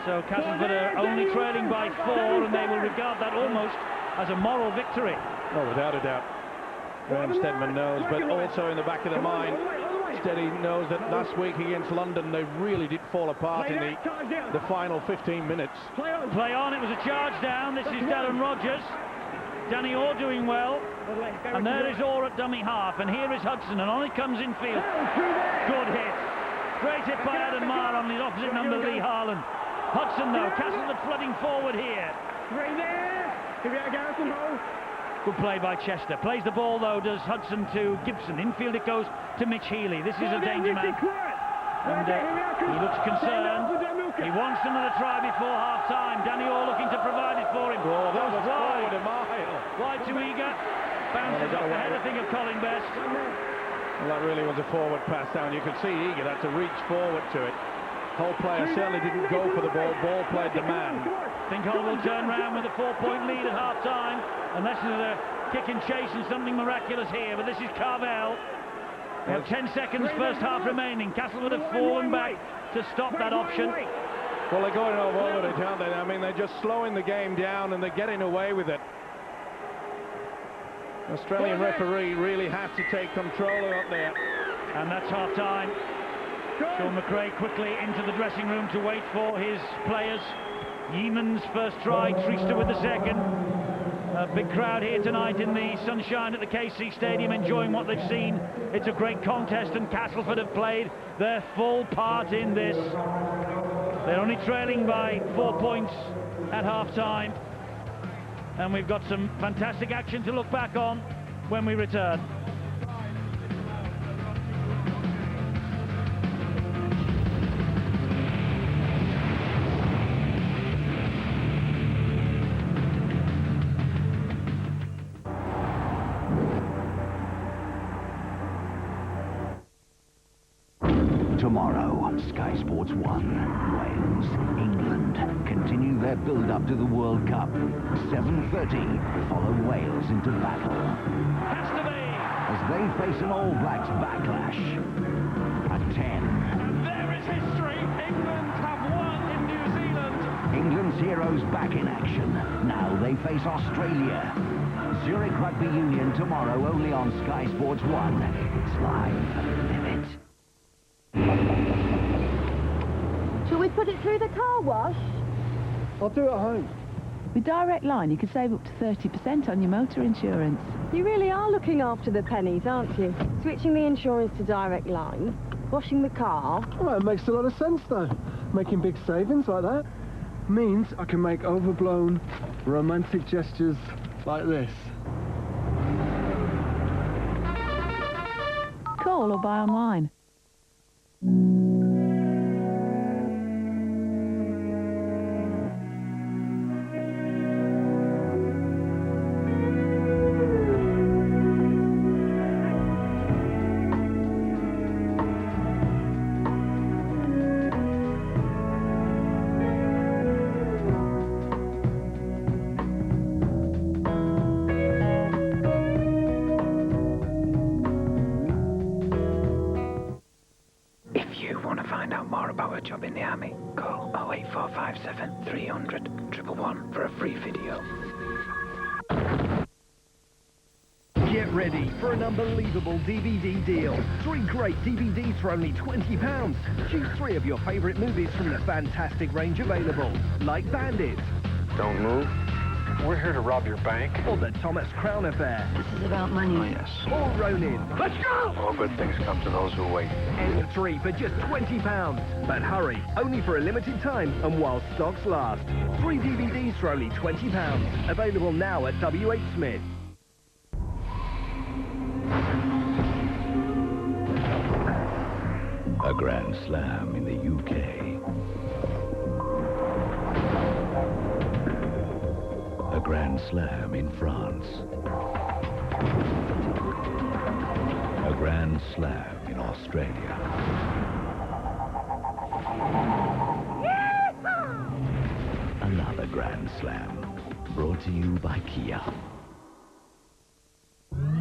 So Castleford are only trailing by 4, and they will regard that almost as a moral victory. Oh, without a doubt. Graham Steadman knows, but also in the back of the mind, Steady knows that last week against London they really did fall apart in the final 15 minutes. Play on, it was a charge down. This is Darren Rogers. Danny Orr doing well. And there is Orr at dummy half, and here is Hudson, and on it comes in field. Good hit. Great hit by Adam Marr on the opposite number, Lee Harland. Hudson though, Castleford flooding forward here. Good play by Chester. Plays the ball though, does Hudson to Gibson. Infield it goes to Mitch Healy. This is a danger man. And he looks concerned. He wants another try before half-time. Danny Orr looking to provide it for him. Oh, that was wide. a mile. Wide to Eager. Bounces off the head, I think, of Colin Best. Well, that really was a forward pass down. You could see Eager had to reach forward to it. Hull player certainly didn't go for the ball. Ball played the man. I think Hull will turn round with a 4-point lead at half-time, unless there's a kick and chase and something miraculous here. But this is Carvel. We have 10 seconds, first half remaining. Castleford have fallen back to stop that option. Well, they're going over it, aren't they? I mean, they're just slowing the game down and they're getting away with it. The Australian referee really has to take control up there. And that's half-time. Sean McRae quickly into the dressing room to wait for his players. Yeaman's first try, Trista with the second. A big crowd here tonight in the sunshine at the KC Stadium, enjoying what they've seen. It's a great contest, and Castleford have played their full part in this. They're only trailing by 4 points at half-time. And we've got some fantastic action to look back on when we return. Tomorrow, Sky Sports 1, Wales, England continue their build-up to the World Cup. 7:30, follow Wales into battle. Has to be! As they face an All Blacks backlash. At 10. And there is history. England have won. Tomorrow's back in action. Now they face Australia. Zurich Rugby Union tomorrow only on Sky Sports 1. It's live. Live it. Shall we put it through the car wash? I'll do it at home. With Direct Line, you can save up to 30% on your motor insurance. You really are looking after the pennies, aren't you? Switching the insurance to Direct Line, washing the car. Well, it makes a lot of sense, though. Making big savings like that means I can make overblown, romantic gestures like this. Call or buy online. Job in the army, call 08457 300 111 for a free video. Get ready for an unbelievable DVD deal. 3 great DVDs for only £20. Choose 3 of your favourite movies from the fantastic range available, like Bandit. Don't move. We're here to rob your bank. Or The Thomas Crown Affair. This is about money. Oh, yes. Or Ronin. Let's go! All good things come to those who wait. And 3 for just £20. But hurry, only for a limited time and while stocks last. 3 DVDs for only £20. Available now at W.H. Smith. A Grand Slam in the UK. A Grand Slam in France. A Grand Slam in Australia. Another Grand Slam, brought to you by Kia.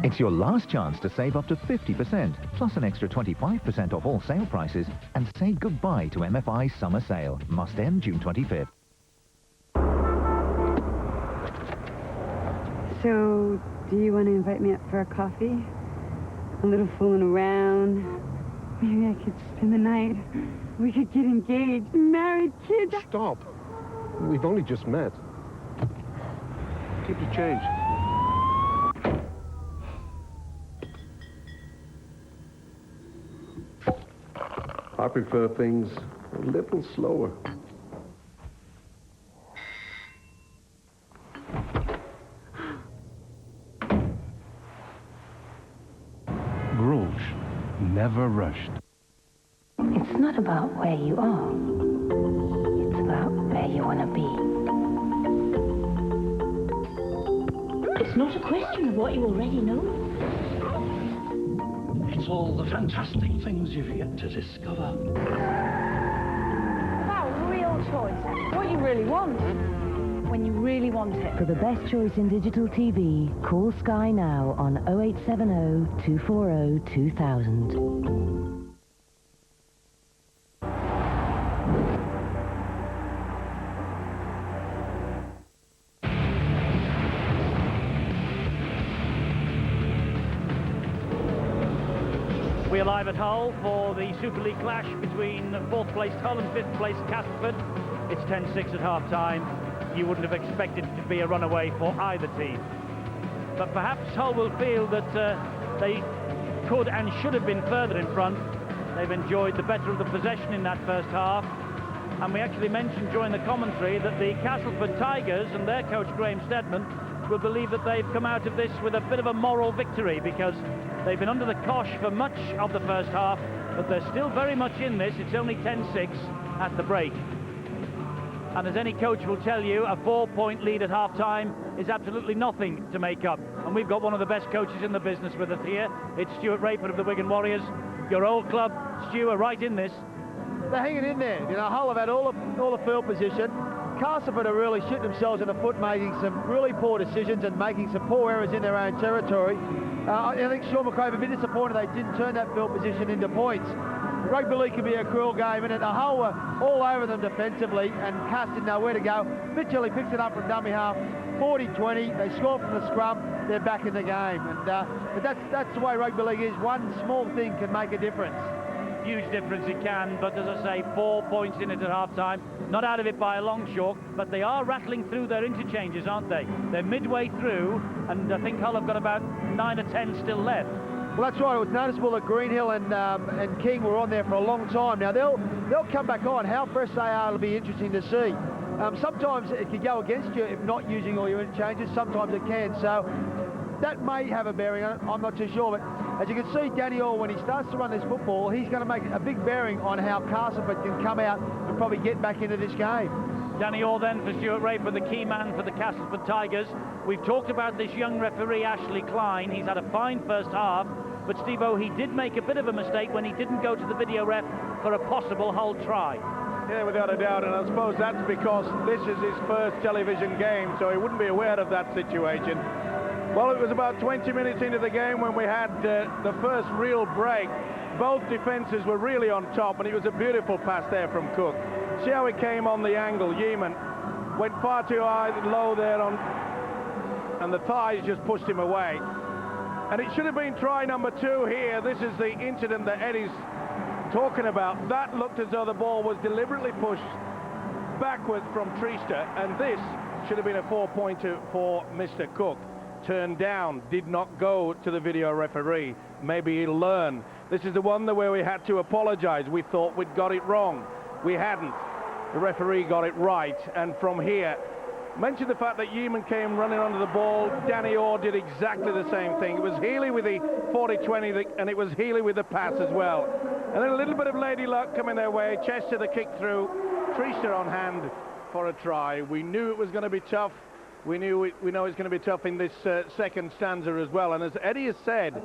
It's your last chance to save up to 50%, plus an extra 25% off all sale prices, and say goodbye to MFI's summer sale. Must end June 25th. So, do you want to invite me up for a coffee? A little fooling around. Maybe I could spend the night. We could get engaged, married, kids. Stop. We've only just met. Keep the change. I prefer things a little slower. Grosje, never rushed. It's not about where you are. It's about where you want to be. It's not a question of what you already know. It's all the fantastic things you've yet to discover. About real choice. What you really want. When you really want it. For the best choice in digital TV, call Sky now on 0870 240 2000. We're live at Hull for the Super League clash between 4th place Hull and 5th place Castleford. It's 10-6 at half-time. You wouldn't have expected it to be a runaway for either team. But perhaps Hull will feel that they could and should have been further in front. They've enjoyed the better of the possession in that first half. And we actually mentioned during the commentary that the Castleford Tigers and their coach Graham Steadman will believe that they've come out of this with a bit of a moral victory, because they've been under the cosh for much of the first half, but they're still very much in this. It's only 10-6 at the break. And as any coach will tell you, a 4-point lead at half-time is absolutely nothing to make up. And we've got one of the best coaches in the business with us here. It's Stuart Rayford of the Wigan Warriors. Your old club, Stu, are right in this. They're hanging in there. You know, Hull have had all the field position. Castleford are really shooting themselves in the foot, making some really poor decisions and making some poor errors in their own territory. I think Sean McRae a bit disappointed they didn't turn that field position into points. rugby league can be a cruel game, and the Hull were all over them defensively, and Cass didn't know where to go. Mitchell, he picks it up from dummy half, 40-20, they score from the scrum, they're back in the game. And but that's the way rugby league is. One small thing can make a difference. Huge difference it can, but as I say, 4 points in it at half-time. Not out of it by a long chalk, but they are rattling through their interchanges, aren't they? They're midway through, and I think Hull have got about 9 or 10 still left. Well, that's right. It was noticeable that Greenhill and King were on there for a long time. Now, they'll come back on. How fresh they are will be interesting to see. Sometimes it can go against you if not using all your interchanges. Sometimes it can. So that may have a bearing on it. I'm not too sure. But as you can see, Danny Orr, when he starts to run this football, he's going to make a big bearing on how Castleford can come out and probably get back into this game. Danny Orr then for Stuart Raper, the key man for the Castleford Tigers. We've talked about this young referee, Ashley Klein. He's had a fine first half, but Steve-O, he did make a bit of a mistake when he didn't go to the video ref for a possible Hull try. Yeah, without a doubt, and I suppose that's because this is his first television game, so he wouldn't be aware of that situation. Well, it was about 20 minutes into the game when we had the first real break. Both defences were really on top, and it was a beautiful pass there from Cook. See how it came on the angle. Yeaman went far too high, low there, and the thighs just pushed him away. And it should have been try number 2 here. This is the incident that Eddie's talking about. That looked as though the ball was deliberately pushed backwards from Treaster, and this should have been a 4-pointer for Mr. Cook. Turned down, did not go to the video referee. Maybe he'll learn. This is the one where we had to apologise. We thought we'd got it wrong. We hadn't. The referee got it right, and from here, mention the fact that Yeaman came running onto the ball. Danny Orr did exactly the same thing. It was Healy with the 40-20, and it was Healy with the pass as well. And then a little bit of lady luck coming their way. Chester the kick through. Treaster on hand for a try. We knew it was going to be tough. We know it's going to be tough in this second stanza as well. And as Eddie has said,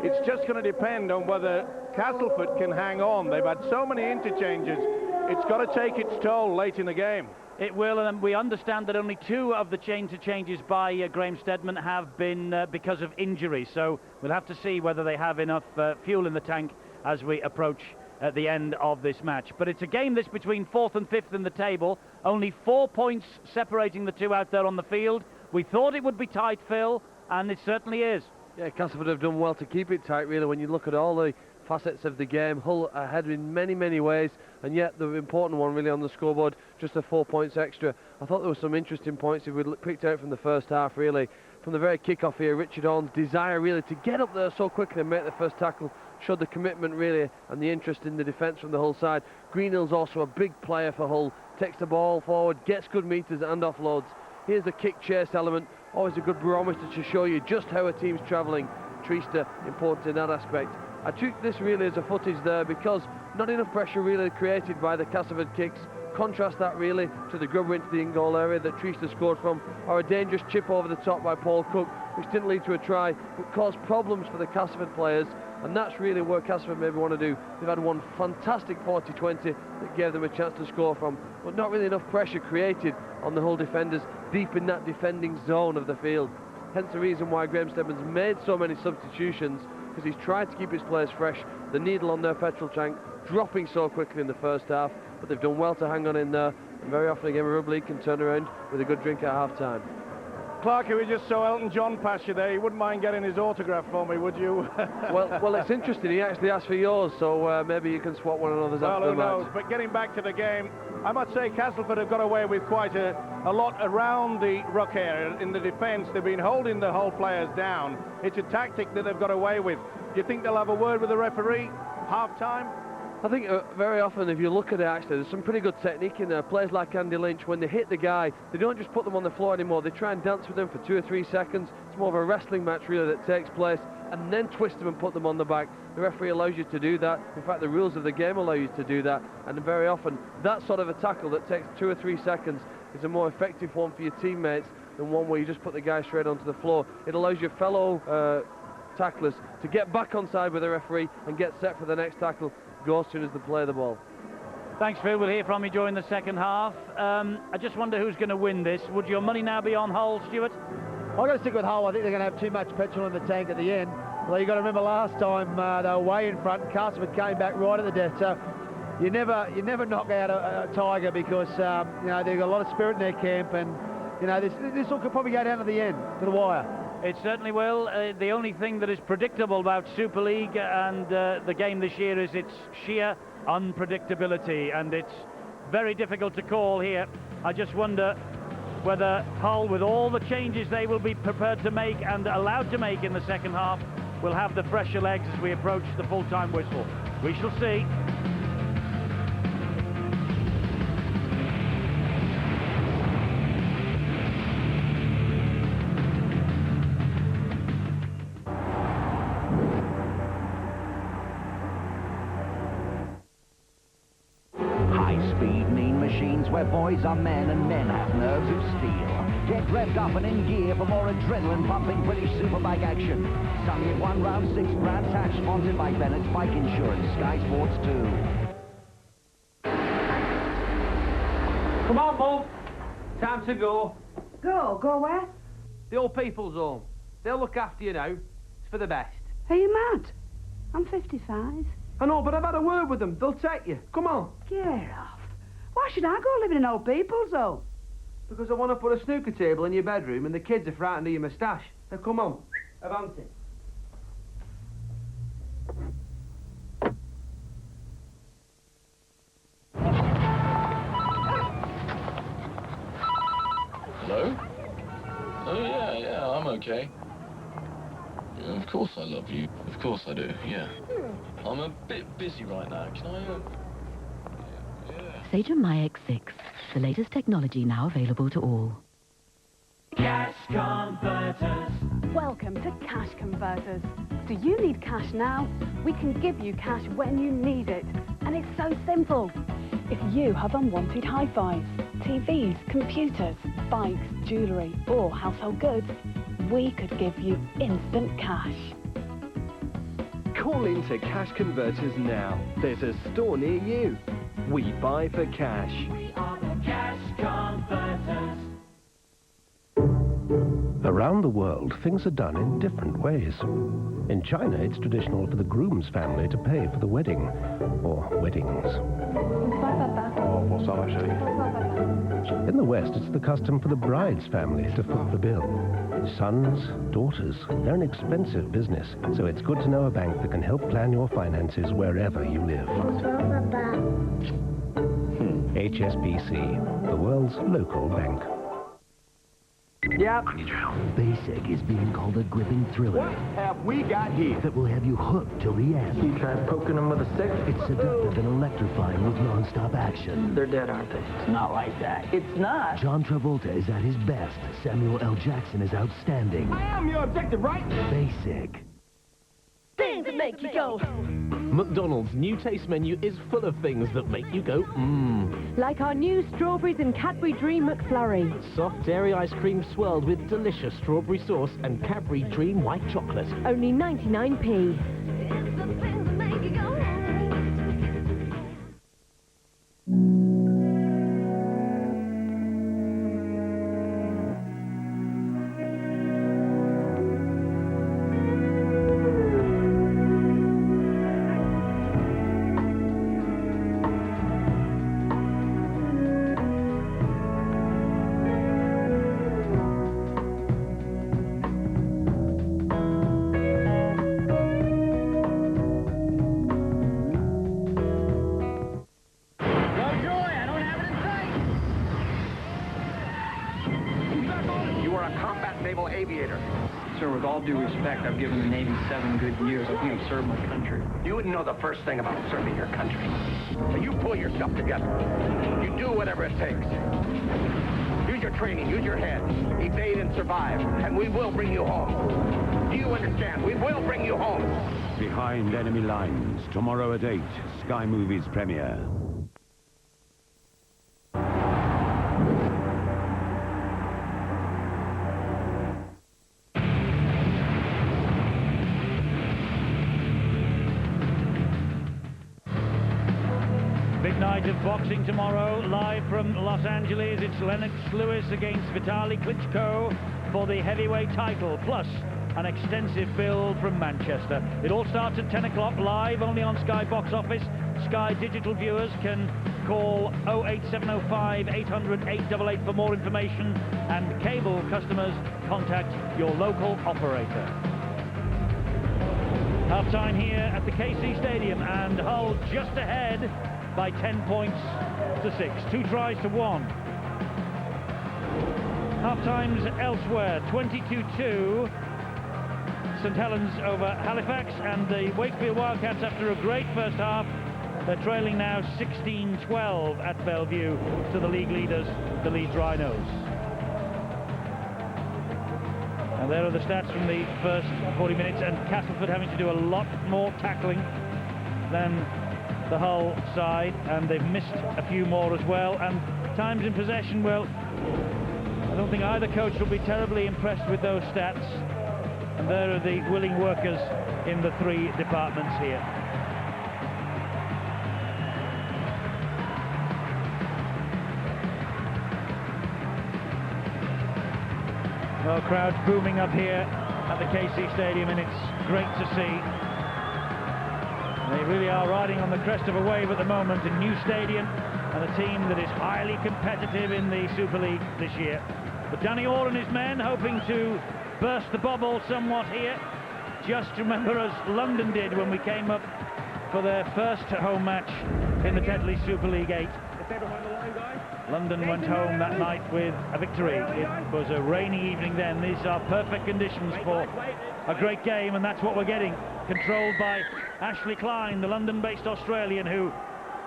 it's just going to depend on whether Castleford can hang on. They've had so many interchanges. It's got to take its toll late in the game. It will, and we understand that only 2 of the changes by Graham Steadman have been because of injury. So we'll have to see whether they have enough fuel in the tank as we approach at the end of this match. But it's a game that's between 4th and 5th in the table. Only 4 points separating the 2 out there on the field. We thought it would be tight, Phil, and it certainly is. Yeah, Castleford have done well to keep it tight, really, when you look at all the facets of the game. Hull ahead in many, many ways, and yet the important one really on the scoreboard, just the 4 points extra. I thought there were some interesting points if we picked out from the first half, really. From the very kick-off here, Richard Horn's desire really to get up there so quickly and make the first tackle showed the commitment really and the interest in the defence from the Hull side. Greenhill's also a big player for Hull, takes the ball forward, gets good meters and offloads. Here's the kick chase element, always a good barometer to show you just how a team's travelling. Treaster important in that aspect. I took this really as a footage there because not enough pressure really created by the Castleford kicks. Contrast that really to the grubber into the in-goal area that Treaster scored from, or a dangerous chip over the top by Paul Cook, which didn't lead to a try, but caused problems for the Castleford players, and that's really where Castleford maybe want to do. They've had one fantastic 40-20 that gave them a chance to score from, but not really enough pressure created on the Hull defenders deep in that defending zone of the field. Hence the reason why Graham Steadman's made so many substitutions, because he's tried to keep his players fresh. The needle on their petrol tank dropping so quickly in the first half, but they've done well to hang on in there, and very often a game of rugby league can turn around with a good drink at half-time. Clark, we just saw Elton John pass you there. You wouldn't mind getting his autograph for me, would you? well, it's interesting. He actually asked for yours, so maybe you can swap one another's after the match. Well, who knows? But getting back to the game, I must say Castleford have got away with quite a lot around the ruck area in the defence. They've been holding the Hull players down. It's a tactic that they've got away with. Do you think they'll have a word with the referee half-time? I think very often, if you look at it, actually, there's some pretty good technique in there. Players like Andy Lynch, when they hit the guy, they don't just put them on the floor anymore. They try and dance with them for 2 or 3 seconds. It's more of a wrestling match, really, that takes place, and then twist them and put them on the back. The referee allows you to do that. In fact, the rules of the game allow you to do that. And very often, that sort of a tackle that takes 2 or 3 seconds is a more effective one for your teammates than one where you just put the guy straight onto the floor. It allows your fellow tacklers to get back on side with the referee and get set for the next tackle. Go as soon as they play the ball. Thanks, Phil. We'll hear from you during the second half. I just wonder who's going to win this. Would your money now be on Hull, Stuart? I'm going to stick with Hull. I think they're going to have too much petrol in the tank at the end. Well, you got to remember last time they were way in front, and Castleford came back right at the death. So you never knock out a Tiger because you know, they've got a lot of spirit in their camp, and you know this could probably go down to the end, to the wire. It certainly will. The only thing that is predictable about Super League and the game this year is its sheer unpredictability, and it's very difficult to call here. I just wonder whether Hull, with all the changes they will be prepared to make and allowed to make in the second half, will have the fresher legs as we approach the full-time whistle. We shall see. High-speed, mean machines where boys are men and men have nerves of steel. Get revved up and in gear for more adrenaline-pumping British Superbike action. Sunny 1 round 6 grand tax, sponsored by Bennett's Bike Insurance, Sky Sports 2. Come on, Mum. Time to go. Go where? The old people's home. They'll look after you now. It's for the best. Are you mad? I'm 55. I know, but I've had a word with them. They'll take you. Come on. Get off. Why should I go live in an old people's home? Because I want to put a snooker table in your bedroom and the kids are frightened of your moustache. Now come on. Avanti. Hello? Oh, yeah, I'm okay. Yeah, of course I love you. Of course I do, yeah. I'm a bit busy right now. Can I, Sage My X6, the latest technology now available to all. Cash Converters. Welcome to Cash Converters. Do you need cash now? We can give you cash when you need it. And it's so simple. If you have unwanted hi-fis, TVs, computers, bikes, jewellery or household goods, we could give you instant cash. Call into Cash Converters now. There's a store near you. We buy for cash. We are the Cash Converters. Around the world, things are done in different ways. In China, it's traditional for the groom's family to pay for the wedding, or weddings. In the West, it's the custom for the bride's family to foot the bill. Sons, daughters, they're an expensive business, so it's good to know a bank that can help plan your finances wherever you live. HSBC, the world's local bank. Yep. Basic is being called a gripping thriller. What have we got here? That will have you hooked till the end. You try poking them with a stick? It's seductive and electrifying with non-stop action. They're dead, aren't they? It's not like that. It's not. John Travolta is at his best. Samuel L. Jackson is outstanding. I am your objective, right? Basic. Things that make you go. McDonald's new taste menu is full of things that make you go, mmm. Like our new strawberries and Cadbury Dream McFlurry. Soft dairy ice cream swirled with delicious strawberry sauce and Cadbury Dream white chocolate. Only 99p. Sir, with all due respect, I've given the Navy 7 good years. I think I've served my country. You wouldn't know the first thing about serving your country. So you pull yourself together. You do whatever it takes. Use your training, use your head. Evade and survive, and we will bring you home. Do you understand? We will bring you home. Behind Enemy Lines, tomorrow at 8, Sky Movies premiere. Big night of boxing tomorrow, live from Los Angeles. It's Lennox Lewis against Vitaly Klitschko for the heavyweight title. Plus, an extensive bill from Manchester. It all starts at 10 o'clock, live only on Sky Box Office. Sky digital viewers can call 08705 800 888 for more information, and cable customers contact your local operator. Half-time here at the KC Stadium, and Hull just ahead by 10 points to 6. 2 tries to 1. Half-times elsewhere, 22-2. St Helens over Halifax, and the Wakefield Wildcats, after a great first half, they're trailing now 16-12 at Bellevue to the league leaders, the Leeds Rhinos. And there are the stats from the first 40 minutes, and Castleford having to do a lot more tackling than the Hull side, and they've missed a few more as well. And times in possession, well, I don't think either coach will be terribly impressed with those stats. And there are the willing workers in the 3 departments here. Well, crowds booming up here at the KC Stadium, and it's great to see. They really are riding on the crest of a wave at the moment. A new stadium and a team that is highly competitive in the Super League this year. But Danny Orr and his men hoping to burst the bubble somewhat here. Just remember, as London did when we came up for their first home match in the Tetley Super League 8. London went home that night with a victory. It was a rainy evening then. These are perfect conditions for a great game, and that's what we're getting. Controlled by Ashley Klein, the London-based Australian, who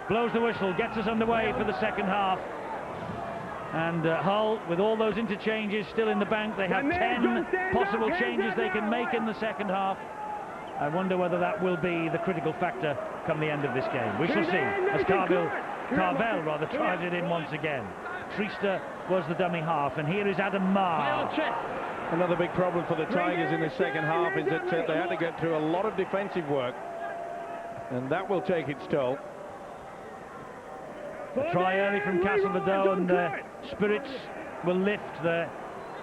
blows the whistle, gets us underway for the second half. And Hull, with all those interchanges still in the bank, they have 10 possible changes they can make in the second half. I wonder whether that will be the critical factor come the end of this game. We shall see, as Carvel drives it in once again. Triester was the dummy half, and here is Adam Marr. Another big problem for the Tigers in the second half is that they had to get through a lot of defensive work, and that will take its toll. A try early from Castleford, and their spirits will lift, their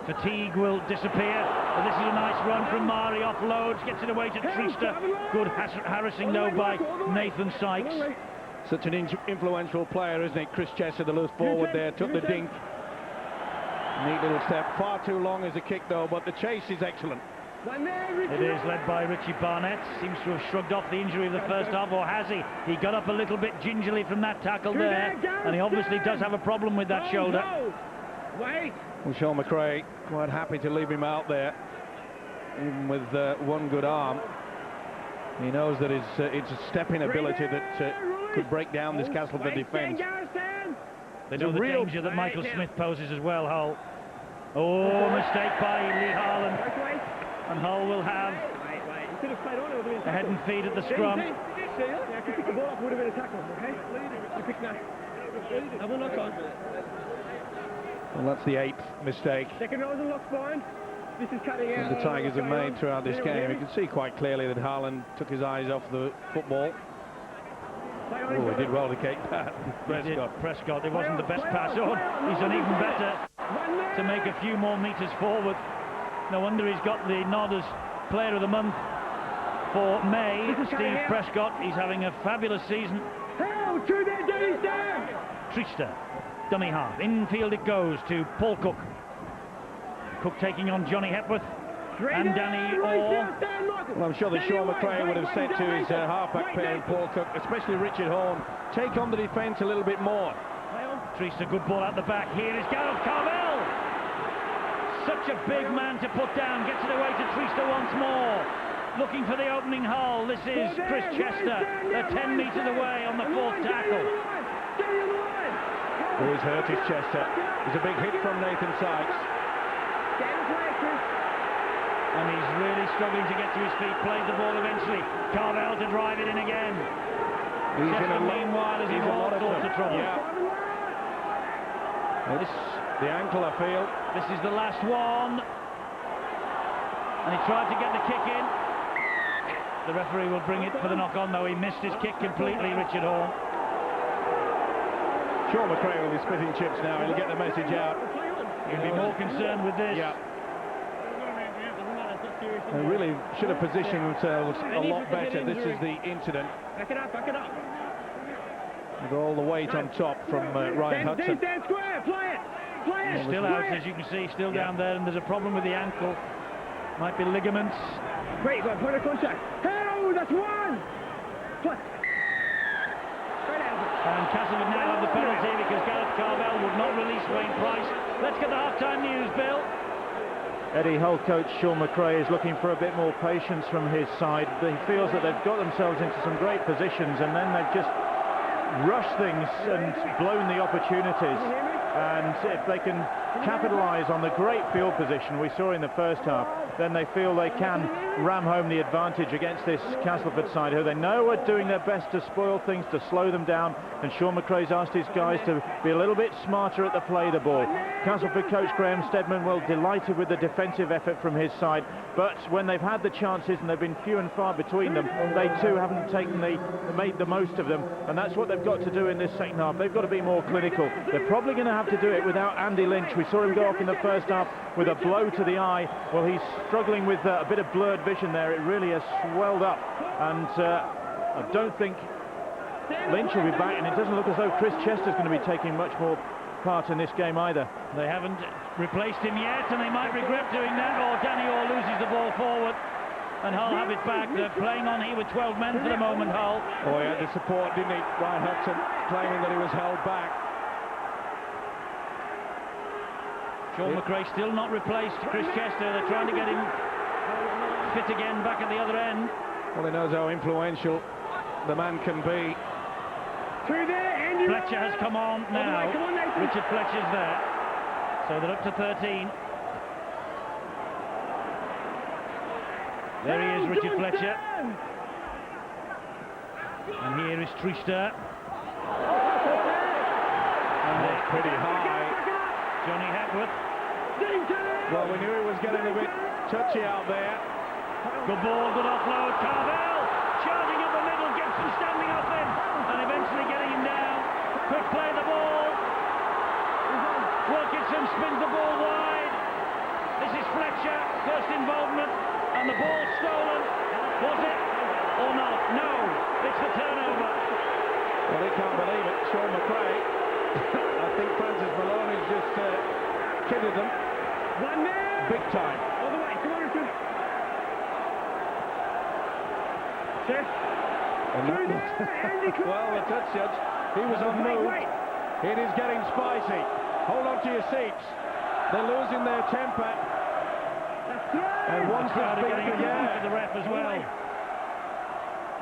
fatigue will disappear. But this is a nice run from Mari, offloads, gets it away to Triester. Good harassing though by Nathan Sykes. Such an influential player, isn't it? Chris Chester, the loose forward there, took the dink. Neat little step. Far too long as a kick though, but the chase is excellent. It is led by Richie Barnett. Seems to have shrugged off the injury of the first half, or has he? He got up a little bit gingerly from that tackle there, and he obviously does have a problem with that shoulder. Well, Sean McRae quite happy to leave him out there, even with one good arm. He knows that it's a stepping ability that could break down this Castleford defence. They know the danger that Michael Smith poses as well, Hull. Oh, mistake by Lee Harland. And Hull will have a head and feet at the scrum. Well, that's the 8th mistake that the Tigers have made throughout this game. You can see quite clearly that Harland took his eyes off the football. Oh, he did well to kick that. Prescott, it wasn't the best pass on. He's done even better to make a few more metres forward. No wonder he's got the nod as Player of the Month for May. Steve Prescott, he's having a fabulous season. Triester, dummy half. Infield it goes to Paul Cook. Cook taking on Johnny Hepworth and Danny Orr. Well, I'm sure that Sean McRae would have said to his half-back pair, Paul Cook, especially Richard Horn, take on the defence a little bit more. Triester, good ball out the back. Here is Gareth Carvel. Such a big man to put down. Gets it away to Triester once more. Looking for the opening Hull. This is Chris Chester. They're 10 metres away on the 4th tackle. Who is hurt is Chester. There's a big hit from Nathan Sykes. And he's really struggling to get to his feet. Plays the ball eventually. Carvel to drive it in again. Chester, meanwhile, as he walks off the trouble. Yeah. It's the ankle, I feel. This is the last one. And he tried to get the kick in. The referee will bring it for the knock-on, though. He missed his kick completely, Richard Horn. Sean McRae will be spitting chips now. He'll get the message out. He'll be more concerned with this. Yeah. They really should have positioned themselves a lot better. This is the incident. Back it up, back it up. With all the weight on top from Ryan Hudson. Stand square, play it, play it. He's still out, as you can see, still down there, and there's a problem with the ankle. Might be ligaments. Great, got point of contact. Oh, that's one. Play. And Castleford now have the penalty because Gareth Carvel would not release Wayne Price. Let's get the half-time news, Bill. Eddie Hull coach Sean McRae is looking for a bit more patience from his side. He feels that they've got themselves into some great positions and then they've just rushed things and blown the opportunities. And if they can capitalise on the great field position we saw in the first half, then they feel they can ram home the advantage against this Castleford side, who they know are doing their best to spoil things, to slow them down. And Sean McRae's asked his guys to be a little bit smarter at the play of the ball. Castleford coach Graham Steadman, well, delighted with the defensive effort from his side, but when they've had the chances and they've been few and far between them, they too haven't made the most of them, and that's what they've got to do in this second half. They've got to be more clinical. They're probably going to have to do it without Andy Lynch. We saw him go off in the first half with a blow to the eye. Well, he's struggling with a bit of blurred vision there. It really has swelled up, and I don't think Lynch will be back, and it doesn't look as though Chris Chester's going to be taking much more part in this game either. They haven't replaced him yet, and they might regret doing that, or Danny Orr loses the ball forward and Hull have it back. They're playing on here with 12 men for the moment, Hull. Oh, he had the support, didn't he? Ryan Hudson claiming that he was held back. Sean McRae still not replaced Chris Chester. They're trying to get him fit again back at the other end. Well, he knows how influential the man can be. Through there, Andy. Fletcher has come on now. Richard Fletcher's there. So they're up to 13. There he is, Richard Fletcher. And here is Trista. And that's pretty high. Johnny Hepworth. Well, we knew he was getting a bit touchy out there. Good ball, good offload. Carvel charging up the middle, Gibson standing off him, and eventually getting him down. Quick play the ball. Wilkinson spins the ball wide. This is Fletcher, first involvement, and the ball stolen. Was it or not? No, it's the turnover. Well, he can't believe it. Sean McRae. I think Francis Maloney's just kidded them. One man. Big time. All the way. Come on, Richard. Check. Well, the touch judge, he was unmoved. It is getting spicy. Hold on to your seats. They're losing their temper. And once the crowd are getting yeah. to the ref as well.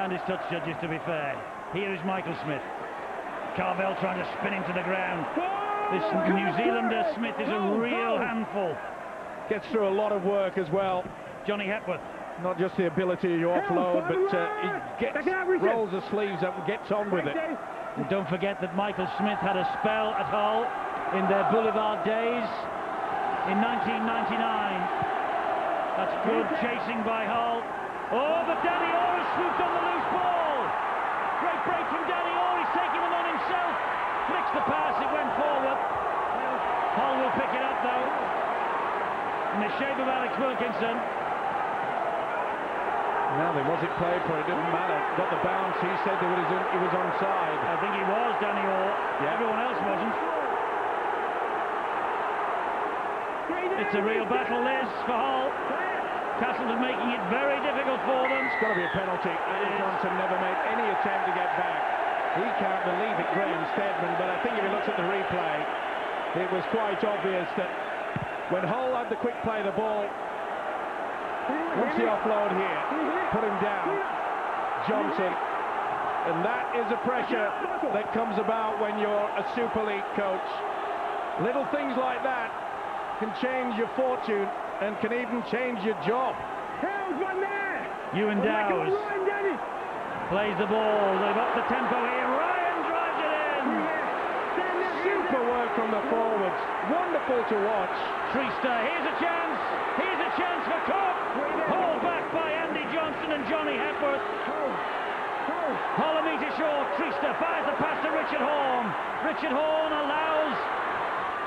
And his touch judges, to be fair. Here is Michael Smith. Carvel trying to spin him to the ground. This New Zealander Smith is a real handful. Gets through a lot of work as well. Johnny Hepworth. Not just the ability to offload, but he rolls the sleeves up and gets on with it. And don't forget that Michael Smith had a spell at Hull in their Boulevard days in 1999. That's good chasing by Hull. Oh, but Danny Orr has swooped on the loose ball. Great break from Danny Orr. He's taking them on himself. Flicks the pass, it went forward. Hull will pick it up though. In the shape of Alex Wilkinson. Now then, was it played for? It didn't matter. Got the bounce. He said that he was onside. I think he was, Danny Orr. Yeah. Everyone else wasn't. It's a real battle, Liz, for Hull. Castleford making it very difficult for them. It's got to be a penalty. Johnson never made any attempt to get back. He can't believe it, Graham Steadman, but I think if he looks at the replay, it was quite obvious that when Hull had the quick play of the ball, once the offload here, put him down, Johnson, and that is the pressure that comes about when you're a Super League coach. Little things like that can change your fortune and can even change your job. Ewan Dowes plays the ball. They've upped the tempo here. Ryan drives it in. Super work from the forwards. Wonderful to watch. Trista, here's a chance. Here's a chance for Cook. Hauled back by Andy Johnson and Johnny Hepworth. Hull a metre short. Trista fires the pass to Richard Horn. Richard Horn allows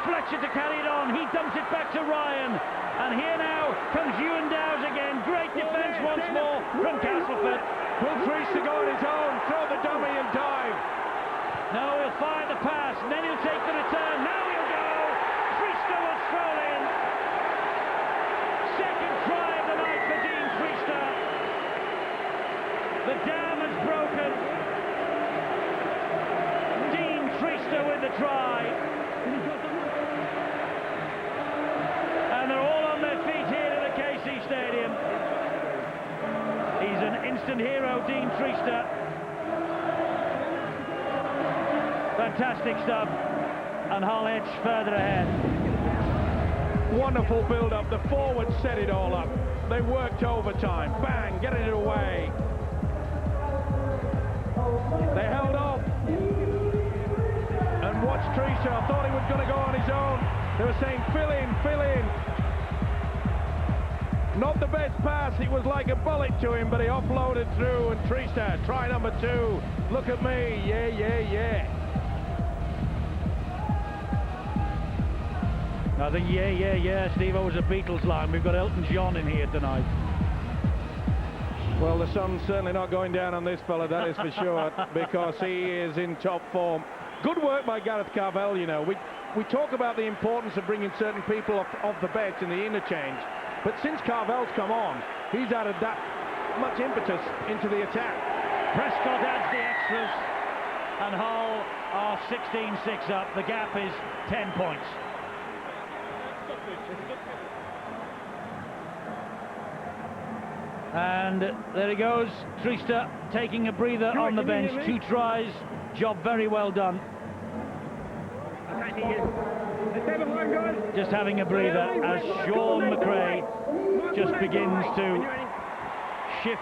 Fletcher to carry it on. He dumps it back to Ryan. And here now comes Ewan Dowes again. Great defence once more from Castleford. Will Treaster go on his own, throw the dummy and dive? No, he'll fire the pass, and then he'll take the return. Now he'll go. Treaster will stroll in. Second try of the night for Dean Treaster. The dam has broken. Dean Treaster with the try. And they're all on their feet here at the KC Stadium. He's an instant hero, Dean Treaster. Fantastic stuff. And Hull edge further ahead. Wonderful build-up. The forwards set it all up. They worked overtime. Bang, getting it away. They held on. And watch Treaster. I thought he was going to go on his own. They were saying, fill in, fill in. Not the best pass, it was like a bullet to him, but he offloaded through, and Treaster, try number 2. Look at me, yeah, yeah, yeah. I think, yeah, Steve-O was a Beatles line. We've got Elton John in here tonight. Well, the sun's certainly not going down on this fella, that is for sure, because he is in top form. Good work by Gareth Carvel, you know. We talk about the importance of bringing certain people off the bench in the interchange, but since Carvel's come on, he's added that much impetus into the attack. Prescott adds the extras, and Hull are 16-6 up. The gap is 10 points. And there he goes, Treaster taking a breather on the bench. 2 tries, job very well done. Just having a breather as Sean McRae just begins to shift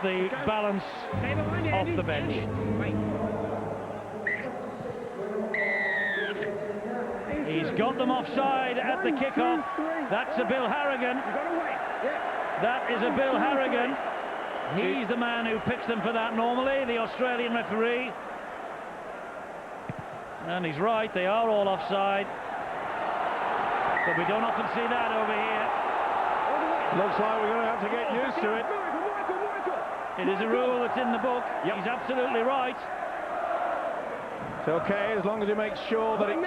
the balance off the bench. He's got them offside at the kickoff. That's a Bill Harrigan. That is a Bill Harrigan. He's the man who picks them for that normally, the Australian referee. And he's right, they are all offside. But we don't often see that over here. Looks like we're going to have to get used to it. It is a rule that's in the book. Yep. He's absolutely right. It's okay, as long as he makes sure that it's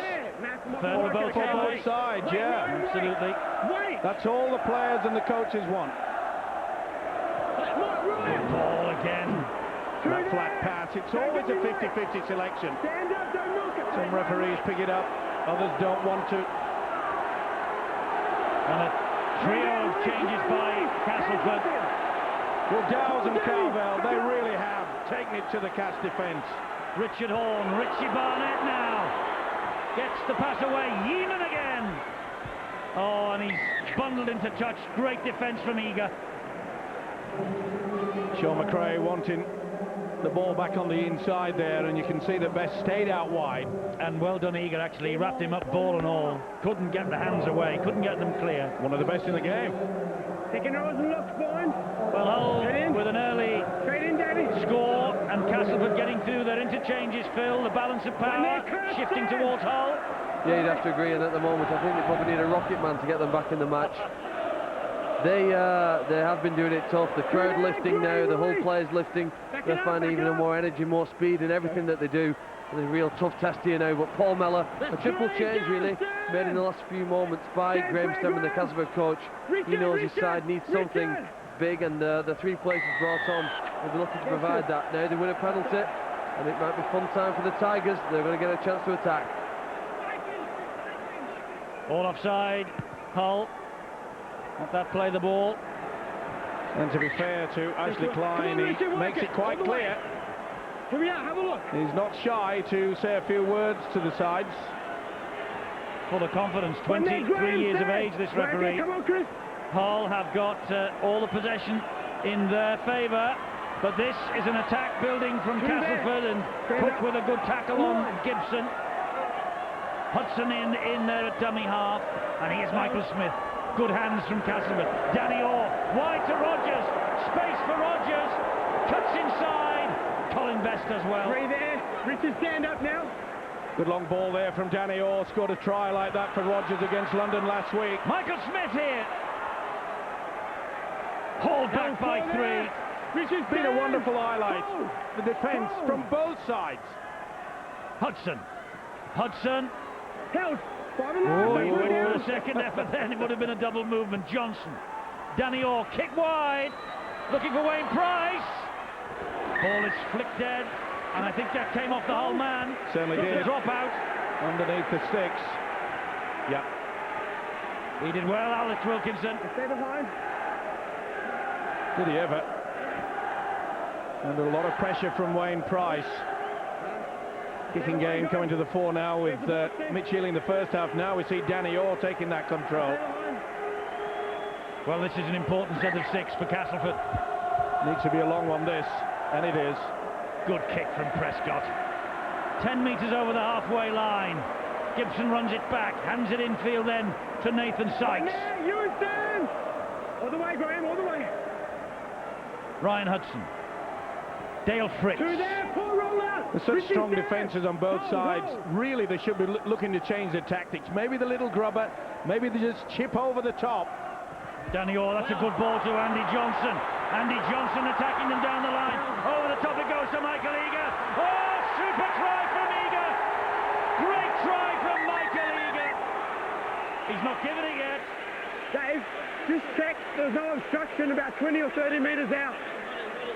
for both sides, yeah. Absolutely. That's all the players and the coaches want. Good ball again. That flat pass, it's always a 50-50 selection. Some referees pick it up, others don't want to. And a trio of changes by Castleford. Well, Dowes and Carvel, they really have taken it to the Cass defence. Richard Horn, Richie Barnett now. Gets the pass away, Yeeman again. Oh, and he's bundled into touch. Great defence from Eager. Sean McRae wanting the ball back on the inside there, and you can see that Best stayed out wide. And well done, Eager, actually. He wrapped him up, ball and all. Couldn't get the hands away, couldn't get them clear. One of the best in the game. Taking those looks, Bourne. Well, Hull with an early score, and Castleford getting through their interchanges, Phil. The balance of power shifting towards Hull. Yeah, you'd have to agree, and at the moment I think they probably need a rocket man to get them back in the match. They have been doing it tough. The crowd lifting now, the whole players lifting. They're finding even more energy, more speed in everything that they do. And a real tough test here now, but Paul Mellor, a triple change really, made in the last few moments by Graham Stemman, the Castleford coach. He knows his side needs something big, and the 3 players he's brought on will be looking to provide that. Now they win a penalty, and it might be fun time for the Tigers. They're going to get a chance to attack. All offside, Hull. Let that play the ball. And to be fair to Ashley Klein, he makes it quite clear. Here we are, have a look. He's not shy to say a few words to the sides. Full of confidence, 23 years of age, this referee. Hull have got all the possession in their favour, but this is an attack building from Castleford, and Cook with a good tackle on Gibson. Hudson in there at dummy half, and here's Michael Smith. Good hands from Castleford. Danny Orr, wide to Rogers, space for Rogers, cuts inside. Colin Best as well. Right there. Richard, stand up now. Good long ball there from Danny Orr. Scored a try like that for Rogers against London last week. Michael Smith here. Hauled back by 3. This has been a wonderful highlight. The defence from both sides. Hudson. Hudson. Held. Oh, he went for a second effort then. It would have been a double movement. Johnson. Danny Orr. Kick wide. Looking for Wayne Price. Ball is flicked dead. And I think that came off the whole man. Certainly did. Drop out. Underneath the sticks. Yeah. He did well, Alex Wilkinson. Stay behind. Did he ever? Under a lot of pressure from Wayne Price. Kicking game coming to the fore now with Mitch Healy in the first half. Now we see Danny Orr taking that control. Well, this is an important set of 6 for Castleford. Needs to be a long one, this, and it is. Good kick from Prescott. 10 metres over the halfway line. Gibson runs it back, hands it infield then to Nathan Sykes. All the way, Graham, all the way. Ryan Hudson. Dale Fritz. There's such strong defences on both sides. Really, they should be looking to change their tactics. Maybe the little grubber, maybe they just chip over the top. Danny Orr, that's a good ball to Andy Johnson. Andy Johnson attacking them down the line. Over the top it goes to Michael Eager. Oh, super try from Eager. Great try from Michael Eager. He's not given it yet. Dave, just check there's no obstruction about 20 or 30 metres out.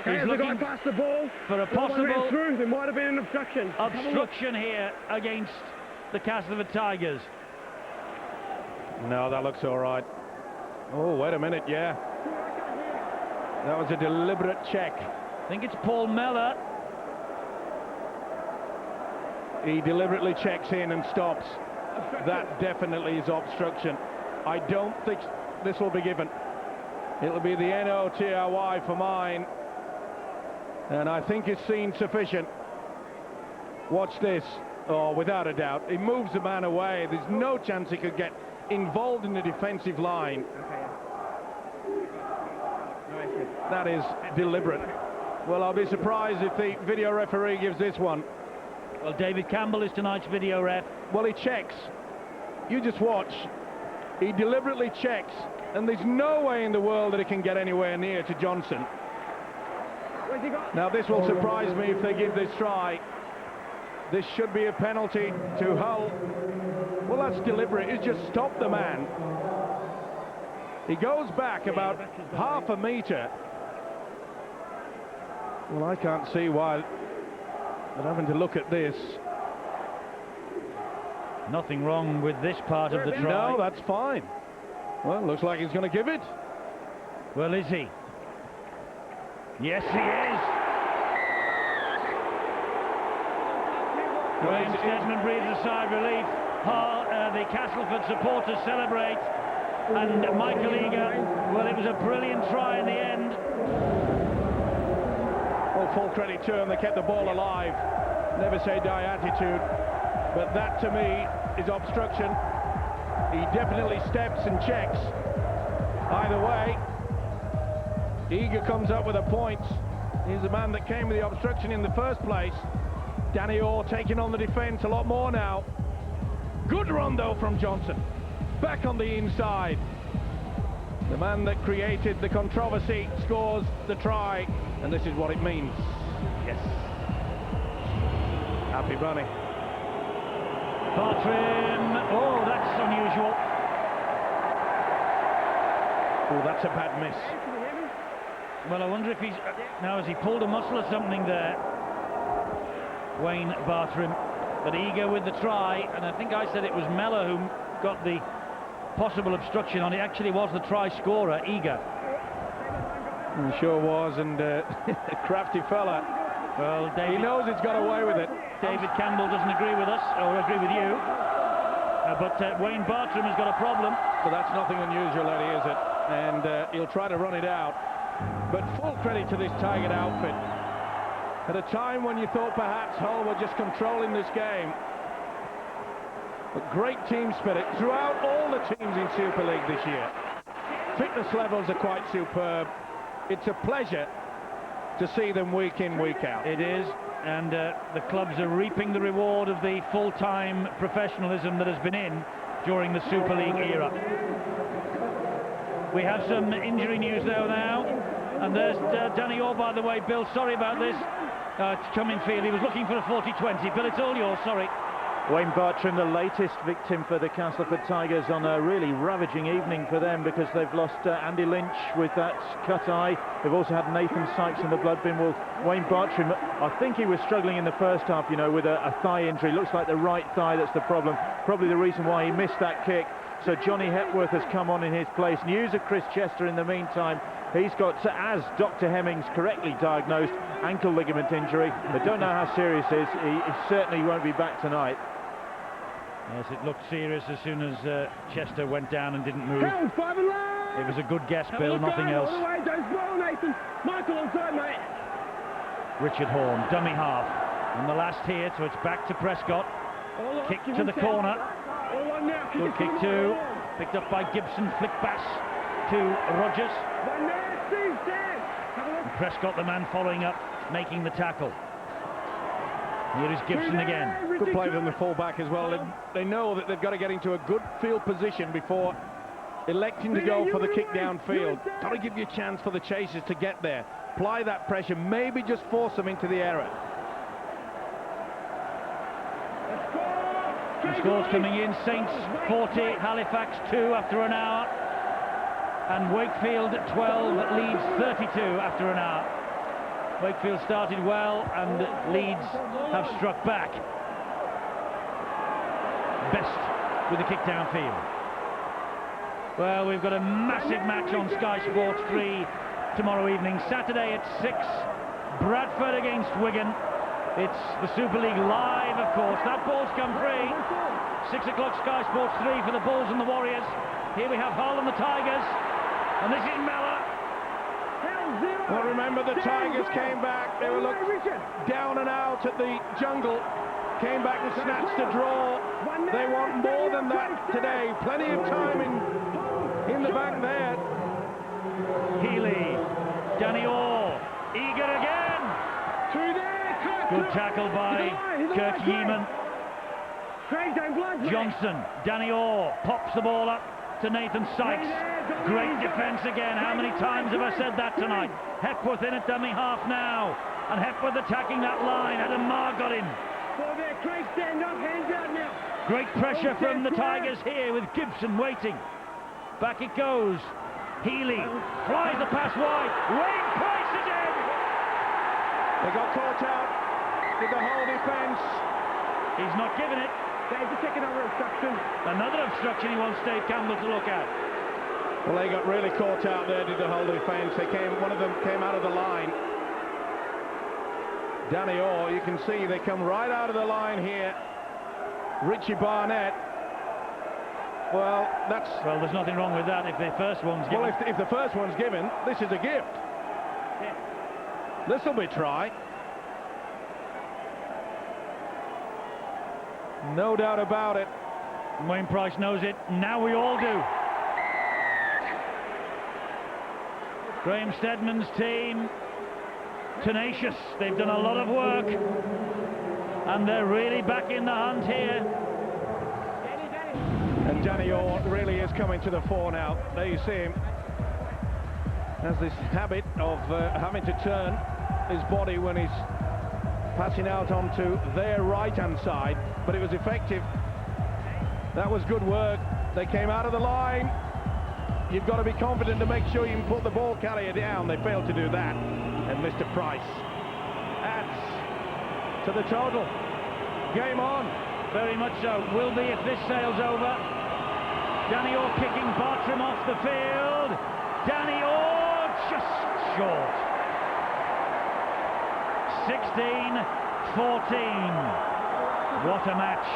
He's as the guy looking passed the ball for a possible through, there might have been an obstruction. Obstruction here against the Castleford Tigers. No, that looks all right. Oh, wait a minute, yeah. That was a deliberate check. I think it's Paul Mellor. He deliberately checks in and stops. That definitely is obstruction. I don't think this will be given. It'll be the NOTRY for mine. And I think it's seen sufficient. Watch this. Oh, without a doubt. He moves the man away. There's no chance he could get involved in the defensive line. That is deliberate. Well, I'll be surprised if the video referee gives this one. Well, David Campbell is tonight's video ref. Well, he checks. You just watch. He deliberately checks, and there's no way in the world that he can get anywhere near to Johnson. Now, this will surprise me if they give this try. This should be a penalty to Hull. Well, that's deliberate. He's just stopped the man. He goes back about half a metre. Well, I can't see why they're having to look at this. Nothing wrong with this part of the try. No, that's fine. Well, looks like he's going to give it. Well, is he? Yes, he is. Graham Stedman breathes a sigh of relief. The Castleford supporters celebrate. And Michael Eager, well, it was a brilliant try in the end. Well, full credit to him. They kept the ball alive. Never say die attitude. But that, to me, is obstruction. He definitely steps and checks. Either way, Eager comes up with a point. He's the man that came with the obstruction in the first place. Danny Orr taking on the defence a lot more now. Good run, though, from Johnson. Back on the inside. The man that created the controversy scores the try, and this is what it means. Yes. Happy running. Bartrim. Oh, that's unusual. Oh, that's a bad miss. Well, I wonder if he's... Now, has he pulled a muscle or something there? Wayne Bartrim. But Eager with the try, and I think I said it was Mellor who got the possible obstruction on. It actually was the try scorer, Eager. He sure was, and a crafty fella. Well, David, he knows it's got away with it. David Campbell doesn't agree with us, or agree with you. But Wayne Bartrim has got a problem. But that's nothing unusual, Eddie, is it? And he'll try to run it out. But full credit to this Tiger outfit. At a time when you thought perhaps Hull were just controlling this game. But great team spirit throughout all the teams in Super League this year. Fitness levels are quite superb. It's a pleasure to see them week in, week out. It is. and the clubs are reaping the reward of the full-time professionalism that has been in during the Super League era. We have some injury news though now, and there's Danny Orr, by the way. Bill, sorry about this. Coming field, he was looking for a 40-20. Bill, it's all yours, sorry. Wayne Bartram, the latest victim for the Castleford Tigers, on a really ravaging evening for them, because they've lost Andy Lynch with that cut eye. They've also had Nathan Sykes in the blood bin. Well, Wayne Bartram, I think he was struggling in the first half, you know, with a thigh injury. Looks like the right thigh that's the problem. Probably the reason why he missed that kick. So Johnny Hepworth has come on in his place. News of Chris Chester in the meantime. He's got, as Dr. Hemmings correctly diagnosed, ankle ligament injury. They don't know how serious it is. He certainly won't be back tonight. Yes, it looked serious as soon as Chester went down and didn't move. Held 5 and line. It was a good guess, Bill, nothing else. All the way, don't spoil, Nathan. Michael onside, mate. Richard Horn, dummy half. And the last here, so it's back to Prescott. Kick to the corner. Good kick too. Picked up by Gibson, flick pass to Rogers. And Prescott, the man following up, making the tackle. Here is Gibson again. Good play from the full-back as well. They know that they've got to get into a good field position before electing to go for the kick downfield. Got to give you a chance for the chasers to get there. Apply that pressure, maybe just force them into the error. The scores coming in: Saints 40, Halifax 2 after an hour, and Wakefield 12, Leeds 32 after an hour. Wakefield started well, and Leeds have struck back best with the kick downfield. Well, we've got a massive match on Sky Sports 3 tomorrow evening. Saturday at 6, Bradford against Wigan. It's the Super League live, of course. That ball's come free. 6 o'clock, Sky Sports 3 for the Bulls and the Warriors. Here we have Hull and the Tigers, and this is Mellor. Well, remember, the Tigers came back. They were looked down and out at the Jungle. Came back and snatched a draw. They want more than that today. Plenty of time in the back there. Healy, Danny Orr, eager again. Good tackle by Kirk Yeeman. Johnson, Danny Orr pops the ball up to Nathan Sykes. Great defence again. How many times have I said that tonight? Hepworth in at dummy half now, and Hepworth attacking that line. Adam Marr got him. Great pressure from the Tigers here with Gibson waiting. Back it goes. Healy flies the pass wide. Wayne places it. They got caught out with the whole defence. He's not giving it. There's the second obstruction. Another obstruction he wants Dave Campbell to look at. Well, they got really caught out there, did the whole defence. One of them came out of the line. Danny Orr, you can see they come right out of the line here. Richie Barnett. Well, there's nothing wrong with that if the first one's given. Well, if the first one's given, this is a gift. Yeah. This will be try. No doubt about it. Wayne Price knows it. Now we all do. Graham Stedman's team, tenacious. They've done a lot of work, and they're really back in the hunt here. And Danny Orr really is coming to the fore now. There you see him. Has this habit of having to turn his body when he's passing out onto their right-hand side, but it was effective. That was good work. They came out of the line. You've got to be confident to make sure you can put the ball carrier down. They failed to do that. And Mr. Price adds to the total. Game on. Very much so. Will be if this sails over. Danny Orr kicking Bartram off the field. Danny Orr just short. 16-14. What a match.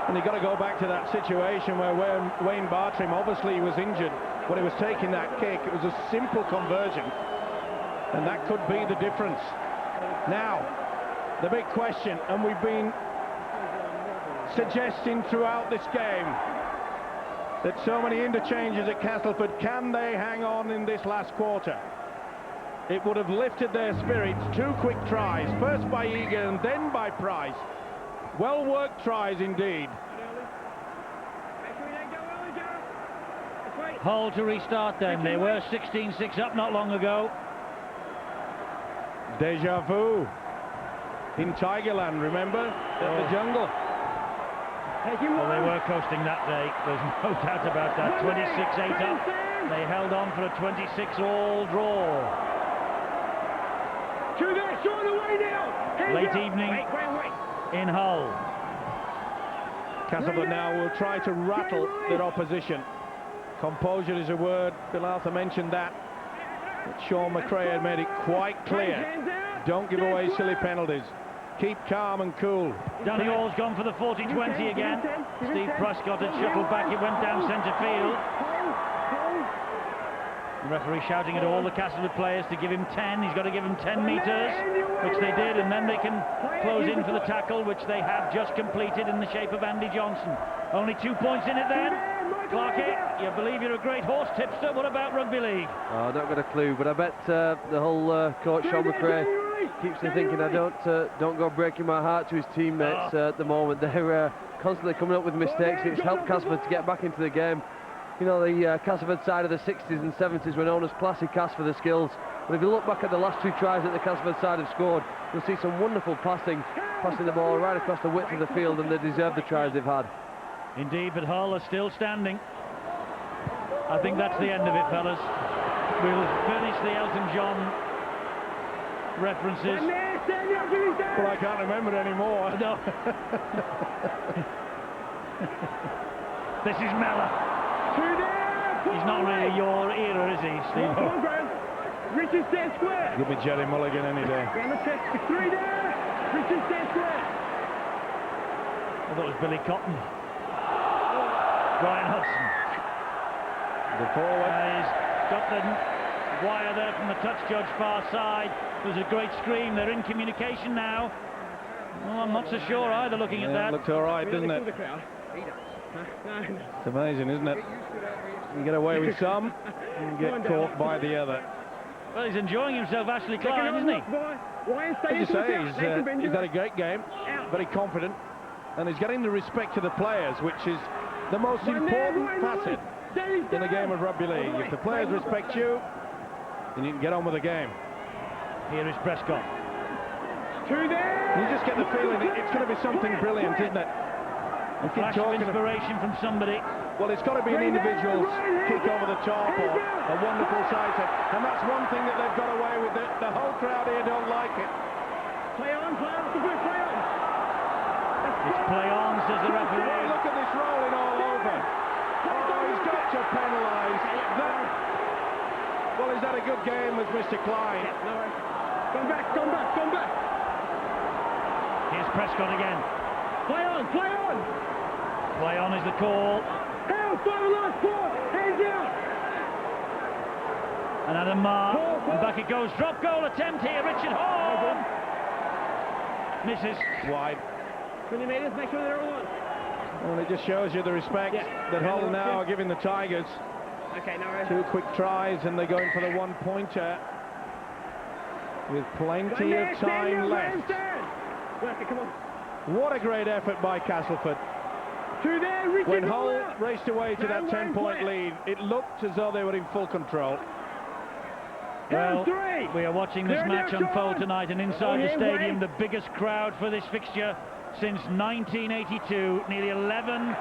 And you've got to go back to that situation where Wayne Bartram obviously was injured when he was taking that kick. It was a simple conversion, and that could be the difference. Now, the big question, and we've been suggesting throughout this game that so many interchanges at Castleford, can they hang on in this last quarter? it would have lifted their spirits. 2 quick tries, first by Egan and then by Price. Well worked tries indeed. Hull to restart them. They were 16-6 up not long ago. Deja vu in Tigerland, remember? At the jungle. Well, they were coasting that day. There's no doubt about that. 26-8 up. They held on for a 26-all draw. Late evening in Hull. Castleford now will try to rattle their opposition. Composure is a word. Bill Arthur mentioned that. But Sean McRae had made it quite clear. Don't give away silly penalties. Keep calm and cool. Danny Hall's gone for the 40-20 again. Steve Prescott had shuttled back. It went down centre field. The referee shouting at all the Castleford players to give him 10. He's got to give him 10 metres, which they did, and then they can close in for the tackle, which they have just completed in the shape of Andy Johnson. Only 2 points in it then. Clarkie, you believe you're a great horse tipster. What about rugby league? Oh, not got a clue, but I bet the whole coach Sean McRae keeps me thinking I don't go breaking my heart to his teammates at the moment. They're constantly coming up with mistakes. It's helped Castleford to get back into the game. You know, the Castleford side of the 60s and 70s were known as classic Cas for the skills. But if you look back at the last 2 tries that the Castleford side have scored, you'll see some wonderful passing the ball right across the width of the field, and they deserve the tries they've had. Indeed, but Hull are still standing. I think that's the end of it, fellas. We'll finish the Elton John references. Well, I can't remember anymore. No. This is Mellor. He's not really your era, is he, Steve? Richard stand square. Give me Jerry Mulligan any day. Three there. Richard stand square. I thought it was Billy Cotton. Brian Hudson. The forward. He's got the wire there from the touch judge far side. There's a great scream. They're in communication now. Well, I'm not so sure either looking at that. It looked all right, didn't it? It's amazing, isn't it? You get away with some and get caught by the other. Well, he's enjoying himself, Ashley Klein, isn't he? As you say, he's had a great game, very confident, and he's getting the respect of the players, which is the most important facet in a game of rugby league. If the players respect you, then you can get on with the game. Here is Prescott. You just get the feeling it's going to be something brilliant, isn't it? A flash of inspiration from somebody. Well, it's got to be an individual kick over the top or a wonderful side set. And that's one thing that they've got away with. The whole crowd here don't like it. Play on, play on, play on. It's play on, says the referee. Oh, look at this rolling all over. Oh, he's got to penalise. Well, he's had a good game with Mr. Klein. Come back, come back, come back. Here's Prescott again. Play on, play on. Play on is the call. Hands by the last ball. Hands out. And Adam Marr. And back it goes. Drop goal attempt here. Richard Hall. Misses. Wide. 20 metres, make sure they're all on. Well, it just shows you the respect that Hull now are giving the Tigers. Okay, no. 2 quick tries and they're going for the 1-pointer with plenty of time left. Come on. What a great effort by Castleford. When Hull raced away to that 10-point lead, it looked as though they were in full control. Well, we are watching this match unfold tonight, and inside the stadium, the biggest crowd for this fixture since 1982, nearly 11,000.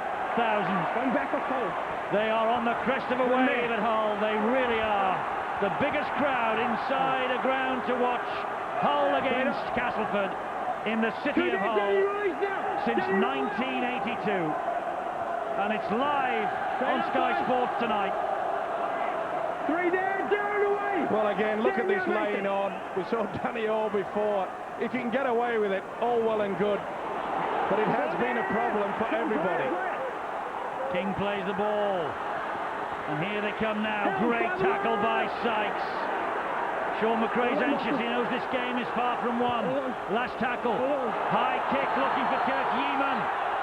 They are on the crest of a wave at Hull. They really are. The biggest crowd inside a ground to watch Hull against Castleford in the city of Hull since 1982, and it's live on Sky Sports tonight. Well, again, look at this lane on. We saw Danny Hall before. If you can get away with it, all well and good, but it has been a problem for everybody. King plays the ball, and here they come now. Great tackle by Sykes. Sean McRae's anxious, he knows this game is far from won. Last tackle, high kick looking for Kirk Yeeman.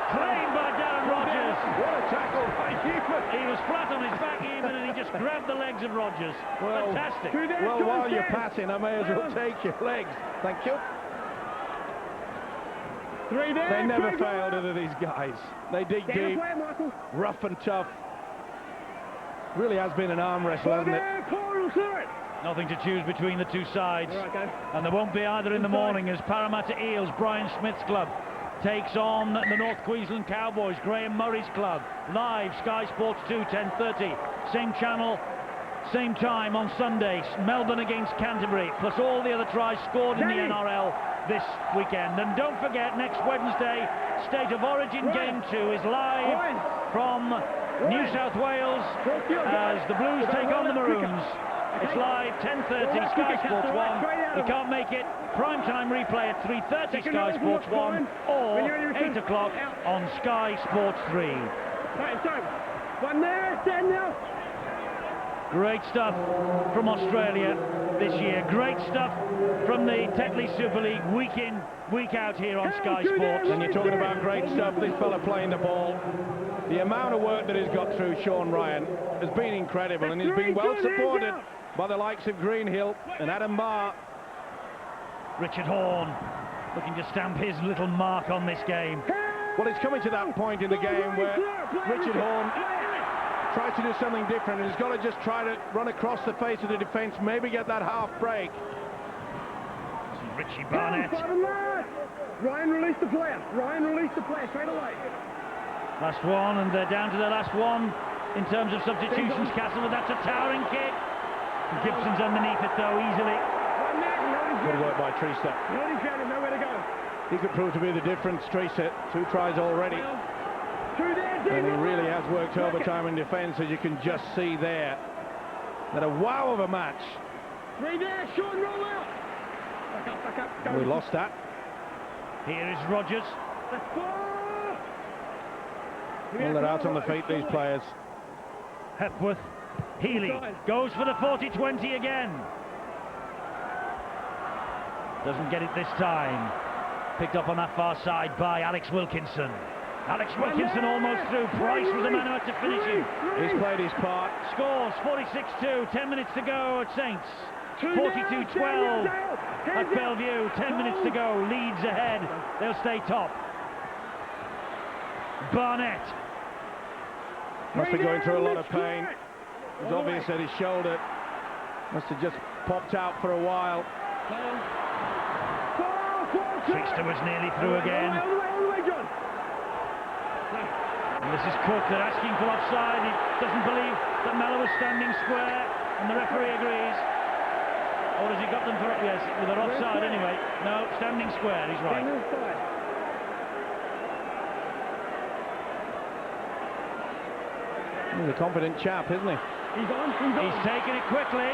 Claimed by Darren Rogers. What a tackle by Yeeman. He was was flat on his back even, and he just grabbed the legs of Rogers. Well, fantastic. Well, while you're passing, I may as well take your legs. Thank you. Three there. They never fail, do they, these guys? They dig deep, rough and tough. Really has been an arm wrestle, hasn't it? Nothing to choose between the two sides. And there won't be either in the morning as Parramatta Eels, Brian Smith's club, takes on the North Queensland Cowboys, Graham Murray's club. Live, Sky Sports 2, 10:30. Same channel, same time on Sunday. Melbourne against Canterbury, plus all the other tries scored in the NRL this weekend. And don't forget, next Wednesday, State of Origin Game 2 is live from New South Wales as the Blues take on the Maroons. It's live, 10:30, Sky Sports 1. You can't make it, primetime replay at 3:30, Sky Sports 1, or 8 o'clock on Sky Sports 3. One there, stand now. Great stuff from Australia this year. Great stuff from the Tetley Super League, week in, week out here on Sky Sports. And you're talking about great stuff, this fella playing the ball. The amount of work that he's got through, Sean Ryan, has been incredible, and he's been well supported by the likes of Greenhill and Adam Barr. Richard Horne looking to stamp his little mark on this game. Well, it's coming to that point in the game where Richard Horne tries to do something different, and he's got to just try to run across the face of the defence, maybe get that half break. Richie Barnett. Ryan released the player. Ryan released the player straight away. Last one, and they're down to their last one in terms of substitutions. Castleford, that's a towering kick. Gibson's underneath it though, easily. Good work by Treaster. Nowhere to go. He could prove to be the difference, Treaster. 2 tries already. And he really has worked overtime in defence, as you can just see there. That a wow of a match. Three there, Sean, roll out. Back up, go. We lost that. Here is Rogers. Well, they're out on the feet, these players. Hepworth. Healy goes for the 40-20 again. Doesn't get it this time. Picked up on that far side by Alex Wilkinson. Alex Wilkinson almost through. Price was the man who had to finish him. He's played his part. Scores 46-2, 10 minutes to go at Saints. 42-12 at Bellevue, 10 minutes to go. Leeds ahead. They'll stay top. Barnett. Must be going through a lot of pain. It's obvious that his shoulder must have just popped out for a while. Treaster was nearly through again. And this is Cook. They're asking for offside. He doesn't believe that Mellor was standing square, and the referee agrees. Or has he got them for... Yes, well, they're offside anyway. No, standing square, he's right. He's a confident chap, isn't he? He's taken it quickly.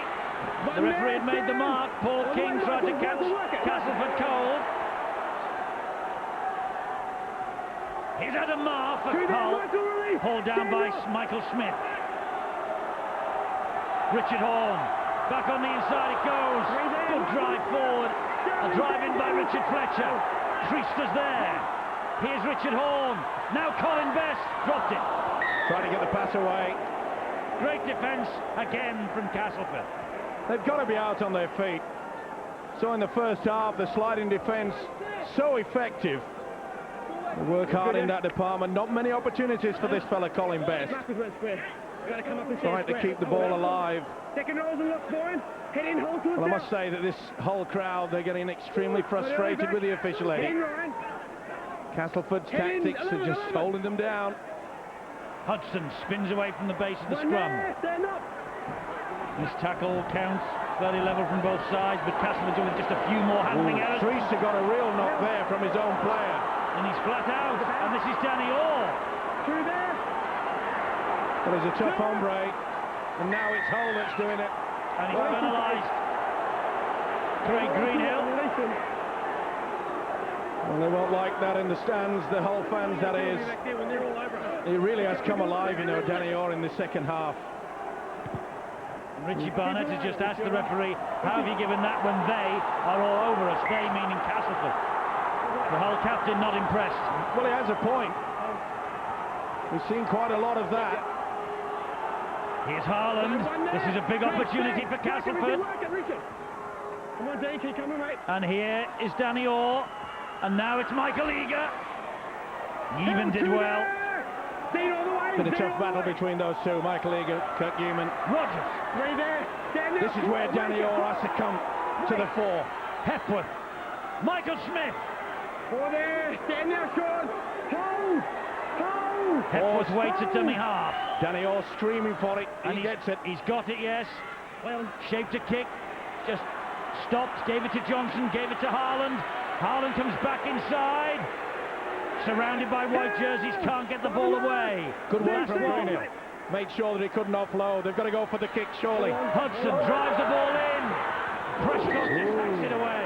The referee had made the mark. Paul King tried to catch Castleford cold. Here's Adam Marr for Hull. Hauled down by Michael Smith. Richard Horne. Back on the inside it goes. Good drive forward. A drive in by Richard Fletcher. Treaster's there. Here's Richard Horne. Now Colin Best. Dropped it. Trying to get the pass away. Great defence again from Castleford. They've got to be out on their feet. So in the first half, the sliding defence, so effective. They work hard in that department. Not many opportunities for this fella, Colin Best. Trying to keep the ball alive. Well, I must say that this whole crowd, they're getting extremely frustrated with the official, Eddie. Castleford's tactics are just holding them down. Hudson spins away from the base of the scrum. This tackle counts fairly level from both sides, but Castleford doing just a few more handling errors. Treaster got a real knock there from his own player. And he's flat out, and this is Danny Orr. Well, he's a tough hombre, and now it's Hull that's doing it. And he's penalised. Craig Greenhill. Well, they won't like that in the stands, the Hull fans, that is. He really has come alive, you know, Danny Orr in the second half. And Richie Barnett has just asked the referee, how have you given that when they are all over us? They meaning Castleford. The Hull captain not impressed. Well, he has a point. We've seen quite a lot of that. Here's Haaland. This is a big opportunity for Castleford. Come on, Dane, keep coming, mate. And here is Danny Orr. And now it's Michael Eager. Even did well. Been a tough battle between those two, Michael Eager, Kirk Newman. Rogers. Right there. This is where Danny Orr has to come to the fore. Hepworth. Michael Smith. Over there. Stand there, Sean. Hold. Hold. Hepworth waits at dummy half. Danny Orr screaming for it. And he gets it. He's got it, yes. Well, shaped a kick. Just stopped. Gave it to Johnson. Gave it to Haaland. Haaland comes back inside. Surrounded by white jerseys. Can't get the ball away. Good work from Greenhill. Made sure that he couldn't offload. They've got to go for the kick, surely. Hudson drives the ball in. Prescott deflects it away.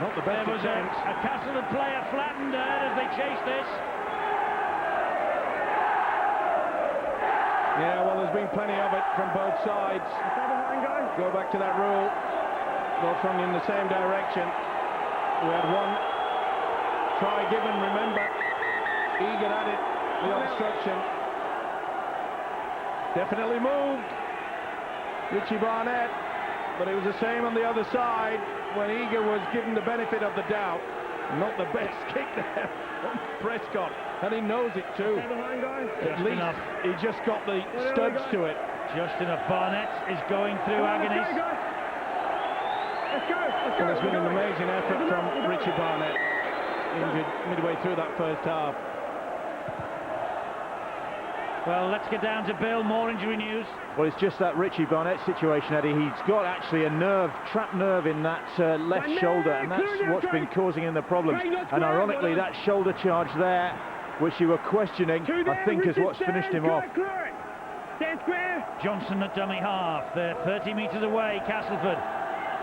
Not the best There was a Castleford player flattened as they chased this. Yeah, well, there's been plenty of it from both sides. Go back to that rule. Both from in the same direction. We had one try given, remember. Eager at it, the obstruction. Definitely moved. Richie Barnett, but it was the same on the other side when Eager was given the benefit of the doubt. Not the best kick there from Prescott, and he knows it too. At least he just got the studs to it. Just enough. Barnett is going through agonies. Well, it's been an amazing effort from Richie Barnett, injured midway through that first half. Well, let's get down to Bill. More injury news. Well, it's just that Richie Barnett situation, Eddie. He's got actually a trapped nerve in that left shoulder, and that's what's been causing him the problems. And ironically, that shoulder charge there, which you were questioning, I think is what's finished him off. Johnson at dummy half. They're 30 metres away, Castleford.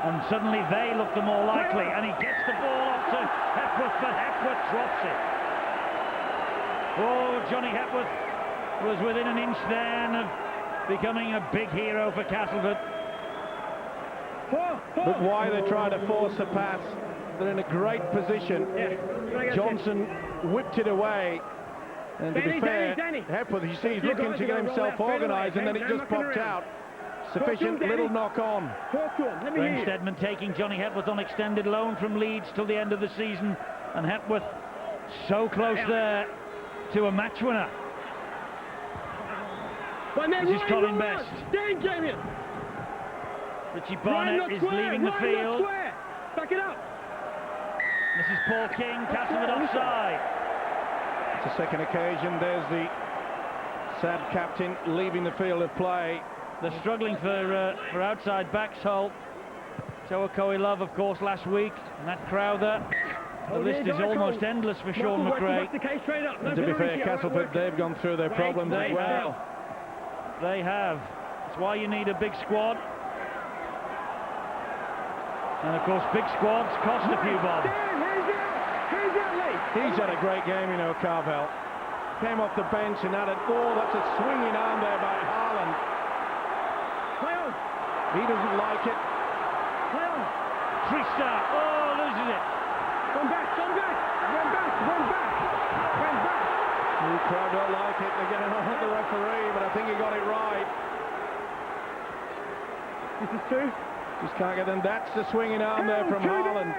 And suddenly they look the more likely, and he gets the ball off to Hepworth, but Hepworth drops it. Oh, Johnny Hepworth was within an inch then of becoming a big hero for Castleford. But why they try to force the pass? They're in a great position. Johnson whipped it away. And to be fair, Hepworth, you see, he's looking to get himself organised, and then it just popped out. Sufficient little knock on. Glenn Steadman taking Johnny Hepworth on extended loan from Leeds till the end of the season, and Hepworth so close there to a match winner. This is Colin Best. Richie Barnett is leaving the field. Back it up. This is Paul King, Castleford offside. It's the second occasion. There's the sad captain leaving the field of play. They're struggling for outside backs, Hull. Joe Okoye-Love, of course, last week, and that crowd there. The list is almost endless for Sean McRae. And to be fair, Castleford, they've gone through their problems as well. They have. That's why you need a big squad. And of course, big squads cost a few bob. He's had a great game, you know, Carvel. Came off the bench and had a ball. That's a swinging arm there by Haaland. He doesn't like it. Trista, loses it. Come back. Run back. The crowd don't like it. They're getting on at the referee, but I think he got it right. This is two. Just can't get them. That's the swinging arm there from Haaland.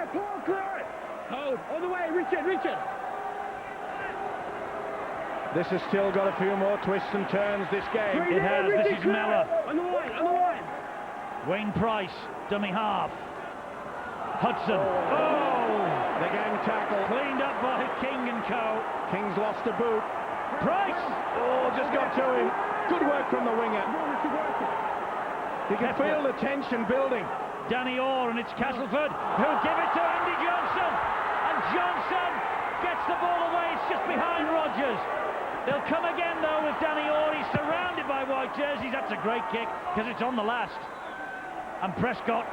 Hold, on the way, Richard. This has still got a few more twists and turns, this game. It has. This is Mellor. On the line. Wayne Price, dummy half. Hudson. The gang tackle. Cleaned up by King and co. King's lost a boot. Price! Just got to him. Good work from the winger. You can feel the tension building. Danny Orr, and it's Castleford who'll give it to Andy Johnson. And Johnson gets the ball away. It's just behind Rogers. They'll come again, though, with Danny Orr. He's surrounded by white jerseys. That's a great kick, because it's on the last. And Prescott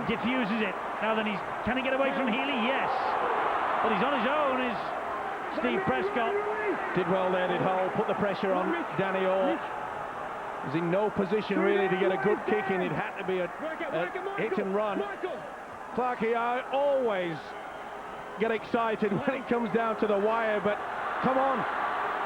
diffuses it. Now then, can he get away from Healy? Yes. But he's on his own, is Steve Prescott. Did well there, did Hull. Put the pressure on Danny Orr. Was in no position really to get a good kick in. It had to be a hit and run. Clarkie, I always get excited when it comes down to the wire, but come on.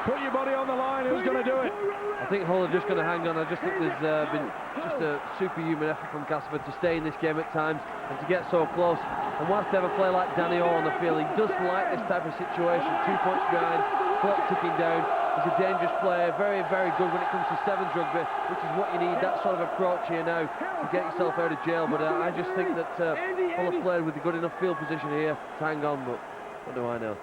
Put your body on the line, who's going to do it? I think Hull are just going to hang on. I just think there's been just a superhuman effort from Castleford to stay in this game at times and to get so close. And whilst they have a player like Danny Orr on the field, he does like this type of situation. 2 points behind, clock ticking down. He's a dangerous player, very, very good when it comes to sevens rugby, which is what you need, that sort of approach here now to get yourself out of jail. But I just think that Hull have played with a good enough field position here to hang on, but what do I know?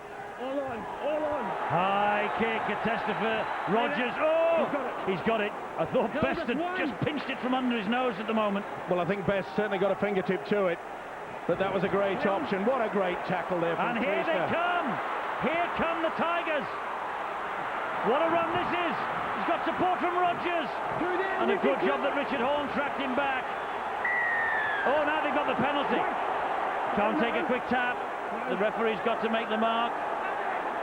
All on, all on. High kick at Castleford. Rogers, oh! He's got it. I thought Best had just pinched it from under his nose at the moment. Well, I think Best certainly got a fingertip to it, but that was a great option. What a great tackle there from And here Priester. they come. Here come the Tigers. What a run this is. He's got support from Rogers. And a good job that Richard Horn tracked him back. Oh, now they've got the penalty. Can't take a quick tap. The referee's got to make the mark.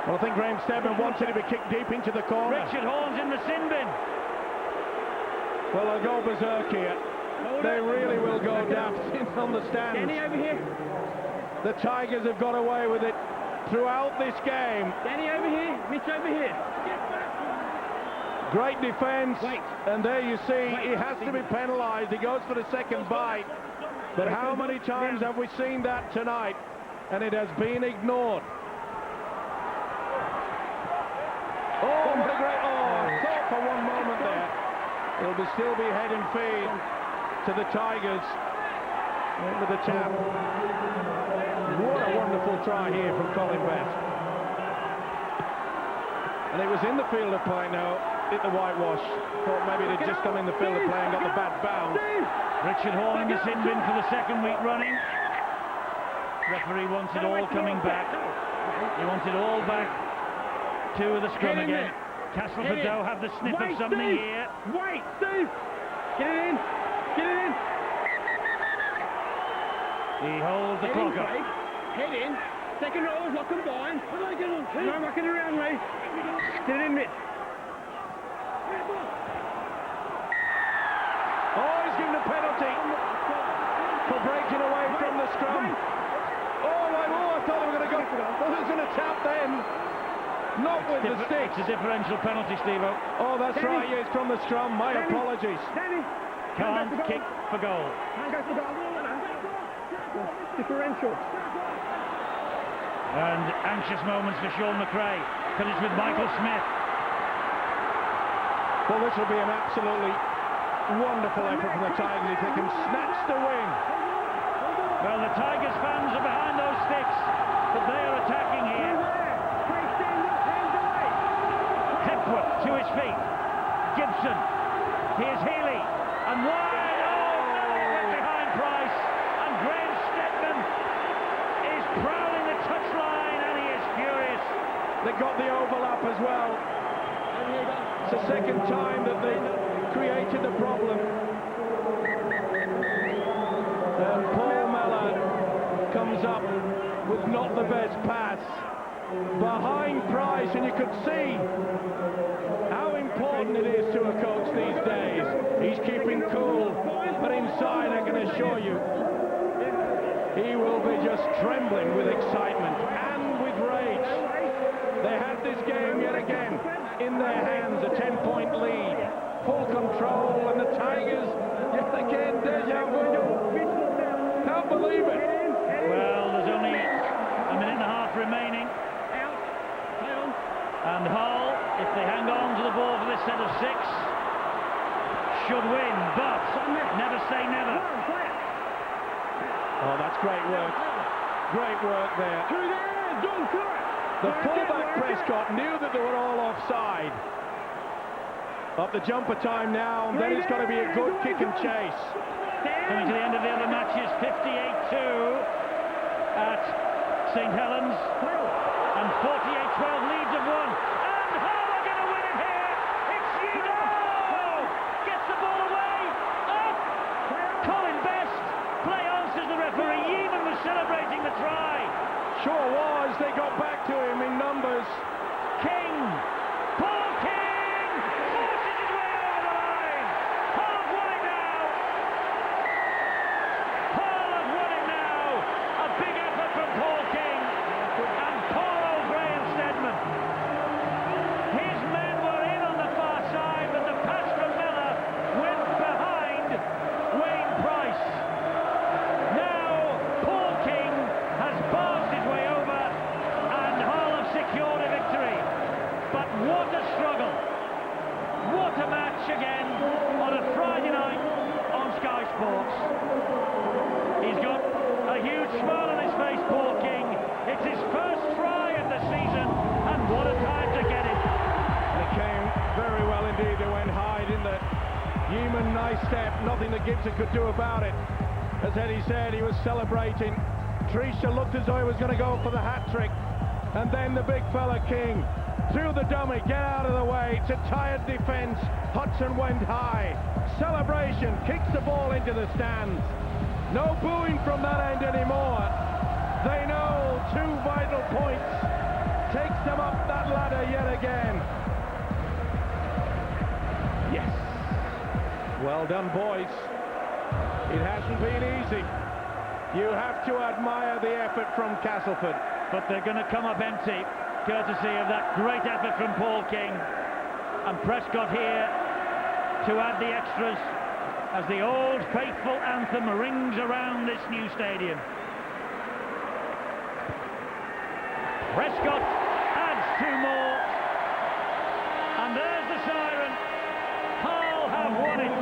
Well, I think Graham Steadman wanted to be kicked deep into the corner. Richard Horn's in the sin bin. Well, they'll go berserk here. They really will go daft on the stands. Danny, over here. The Tigers have got away with it throughout this game. Danny, over here. Mitch, over here. Great defence, and there you see he has to be penalised. He goes for the second bite. But how many times have we seen that tonight? And it has been ignored. Oh, what a great... Oh, I thought for one moment there it'll still be head and feed to the Tigers. With the tap. What a wonderful try here from Colin Best. And it was in the field of play now. Hit the whitewash. Thought maybe they'd just come in the field of play and got the bad bounce. Richard Horn in the sin bin for the second week running. Referee wants it all coming back. He wants it all back to the scrum again. Castleford though have the sniff of something here. Wait, Steve! Get it in! Get it in! He holds the clock up. Head in. Second rows, lock them behind. No mucking around, mate. Get it in, Mitch. Oh, he's given a penalty for breaking away from the scrum. I thought they were going to go. Well, there's an tap then. Not with the stick. It's a differential penalty, Steve-O. Oh, that's right. Yes, from the scrum. My apologies. Can't kick for goal. Differential. And anxious moments for Sean McRae, because it's with Michael Smith. Well, this will be an absolutely wonderful effort from the Tigers if they can snatch the win. Well, the Tigers fans are behind those sticks, but they are attacking here. Hepworth to his feet. Gibson. Here's Healy. And wide. Oh, behind Price. And Graham Steadman is prowling the touchline, and he is furious. They got the overlap as well. It's the second time that they created the problem. And Paul Mellor comes up with not the best pass behind Price, and you could see how important it is to a coach these days. He's keeping cool, but inside I can assure you he will be just trembling with excitement and with rage. They had this game yet again in their hands, a 10-point lead, full control, and the Tigers yet again deja vu. Can't believe it. Well, there's only a minute and a half remaining. And Hull, if they hang on to the ball for this set of 6, should win, but never say never. Oh, that's great work. Great work there. The fullback Prescott knew that they were all offside. Up the jumper time now, and then it's got to be a good kick and chase. Coming to the end of the other matches, 58-2 at St Helens, and 48-12 leads of 1. And Hull are going to win it here. It's Hugo! Gets the ball away. Up! Colin Best. Play on, says the referee. Yeaman was celebrating the try. Sure was. They got back to him in numbers. King. Paul King forces his way over the line. Hull have won it now. Hull have won it now. A big effort from Paul King. And Paul Graham Steadman. His match again on a Friday night on Sky Sports. He's got a huge smile on his face, Paul King. It's his first try of the season, and what a time to get it. It came very well indeed. They went high, didn't they? Human nice step, nothing that Gibson could do about it. As Eddie said, he was celebrating. Trisha looked as though he was going to go for the hat-trick. And then the big fella King threw the dummy, get out of the way. It's a tired defence. Hudson went high. Celebration, kicks the ball into the stands. No booing from that end anymore. They know 2 vital points. Takes them up that ladder yet again. Yes. Well done, boys. It hasn't been easy. You have to admire the effort from Castleford. But they're going to come up empty, courtesy of that great effort from Paul King. And Prescott here to add the extras as the old faithful anthem rings around this new stadium. Prescott adds 2 more. And there's the siren. Hull have won it.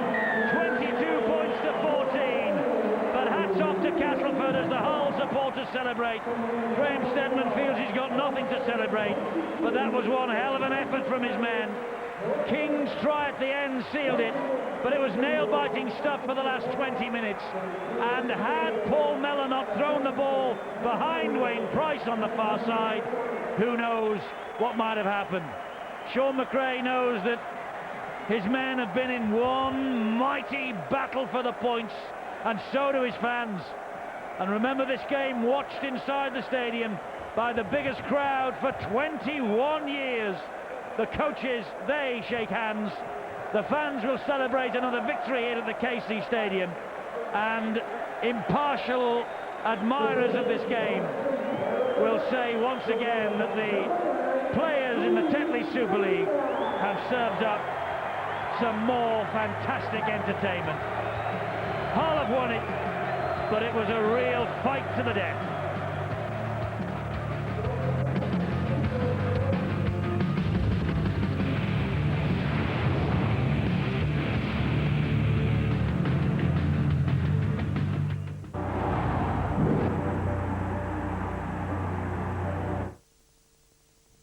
22 points to 14. But hats off to Castleford as the Hull supporters celebrate. Graham Stedman feels he's got nothing to celebrate, but that was one hell of an effort from his men. King's try at the end sealed it, but it was nail-biting stuff for the last 20 minutes. And had Paul Mellor not thrown the ball behind Wayne Price on the far side, who knows what might have happened. Sean McRae knows that his men have been in one mighty battle for the points, and so do his fans. And remember, this game watched inside the stadium by the biggest crowd for 21 years. The coaches, they shake hands. The fans will celebrate another victory here at the KC Stadium. And impartial admirers of this game will say once again that the players in the Tetley Super League have served up some more fantastic entertainment. Hull have won it, but it was a real fight to the death.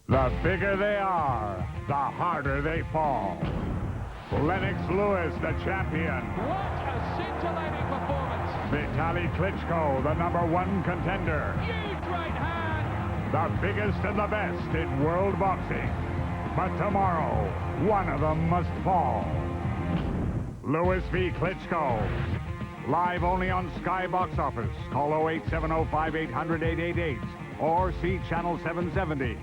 The bigger they are, the harder they fall. Lennox Lewis, the champion. What a scintillating performance. Vitaly Klitschko, the #1 contender. Huge right hand. The biggest and the best in world boxing. But tomorrow, one of them must fall. Lewis v. Klitschko. Live only on Sky Box Office. Call 0870-5800-888 or see Channel 770.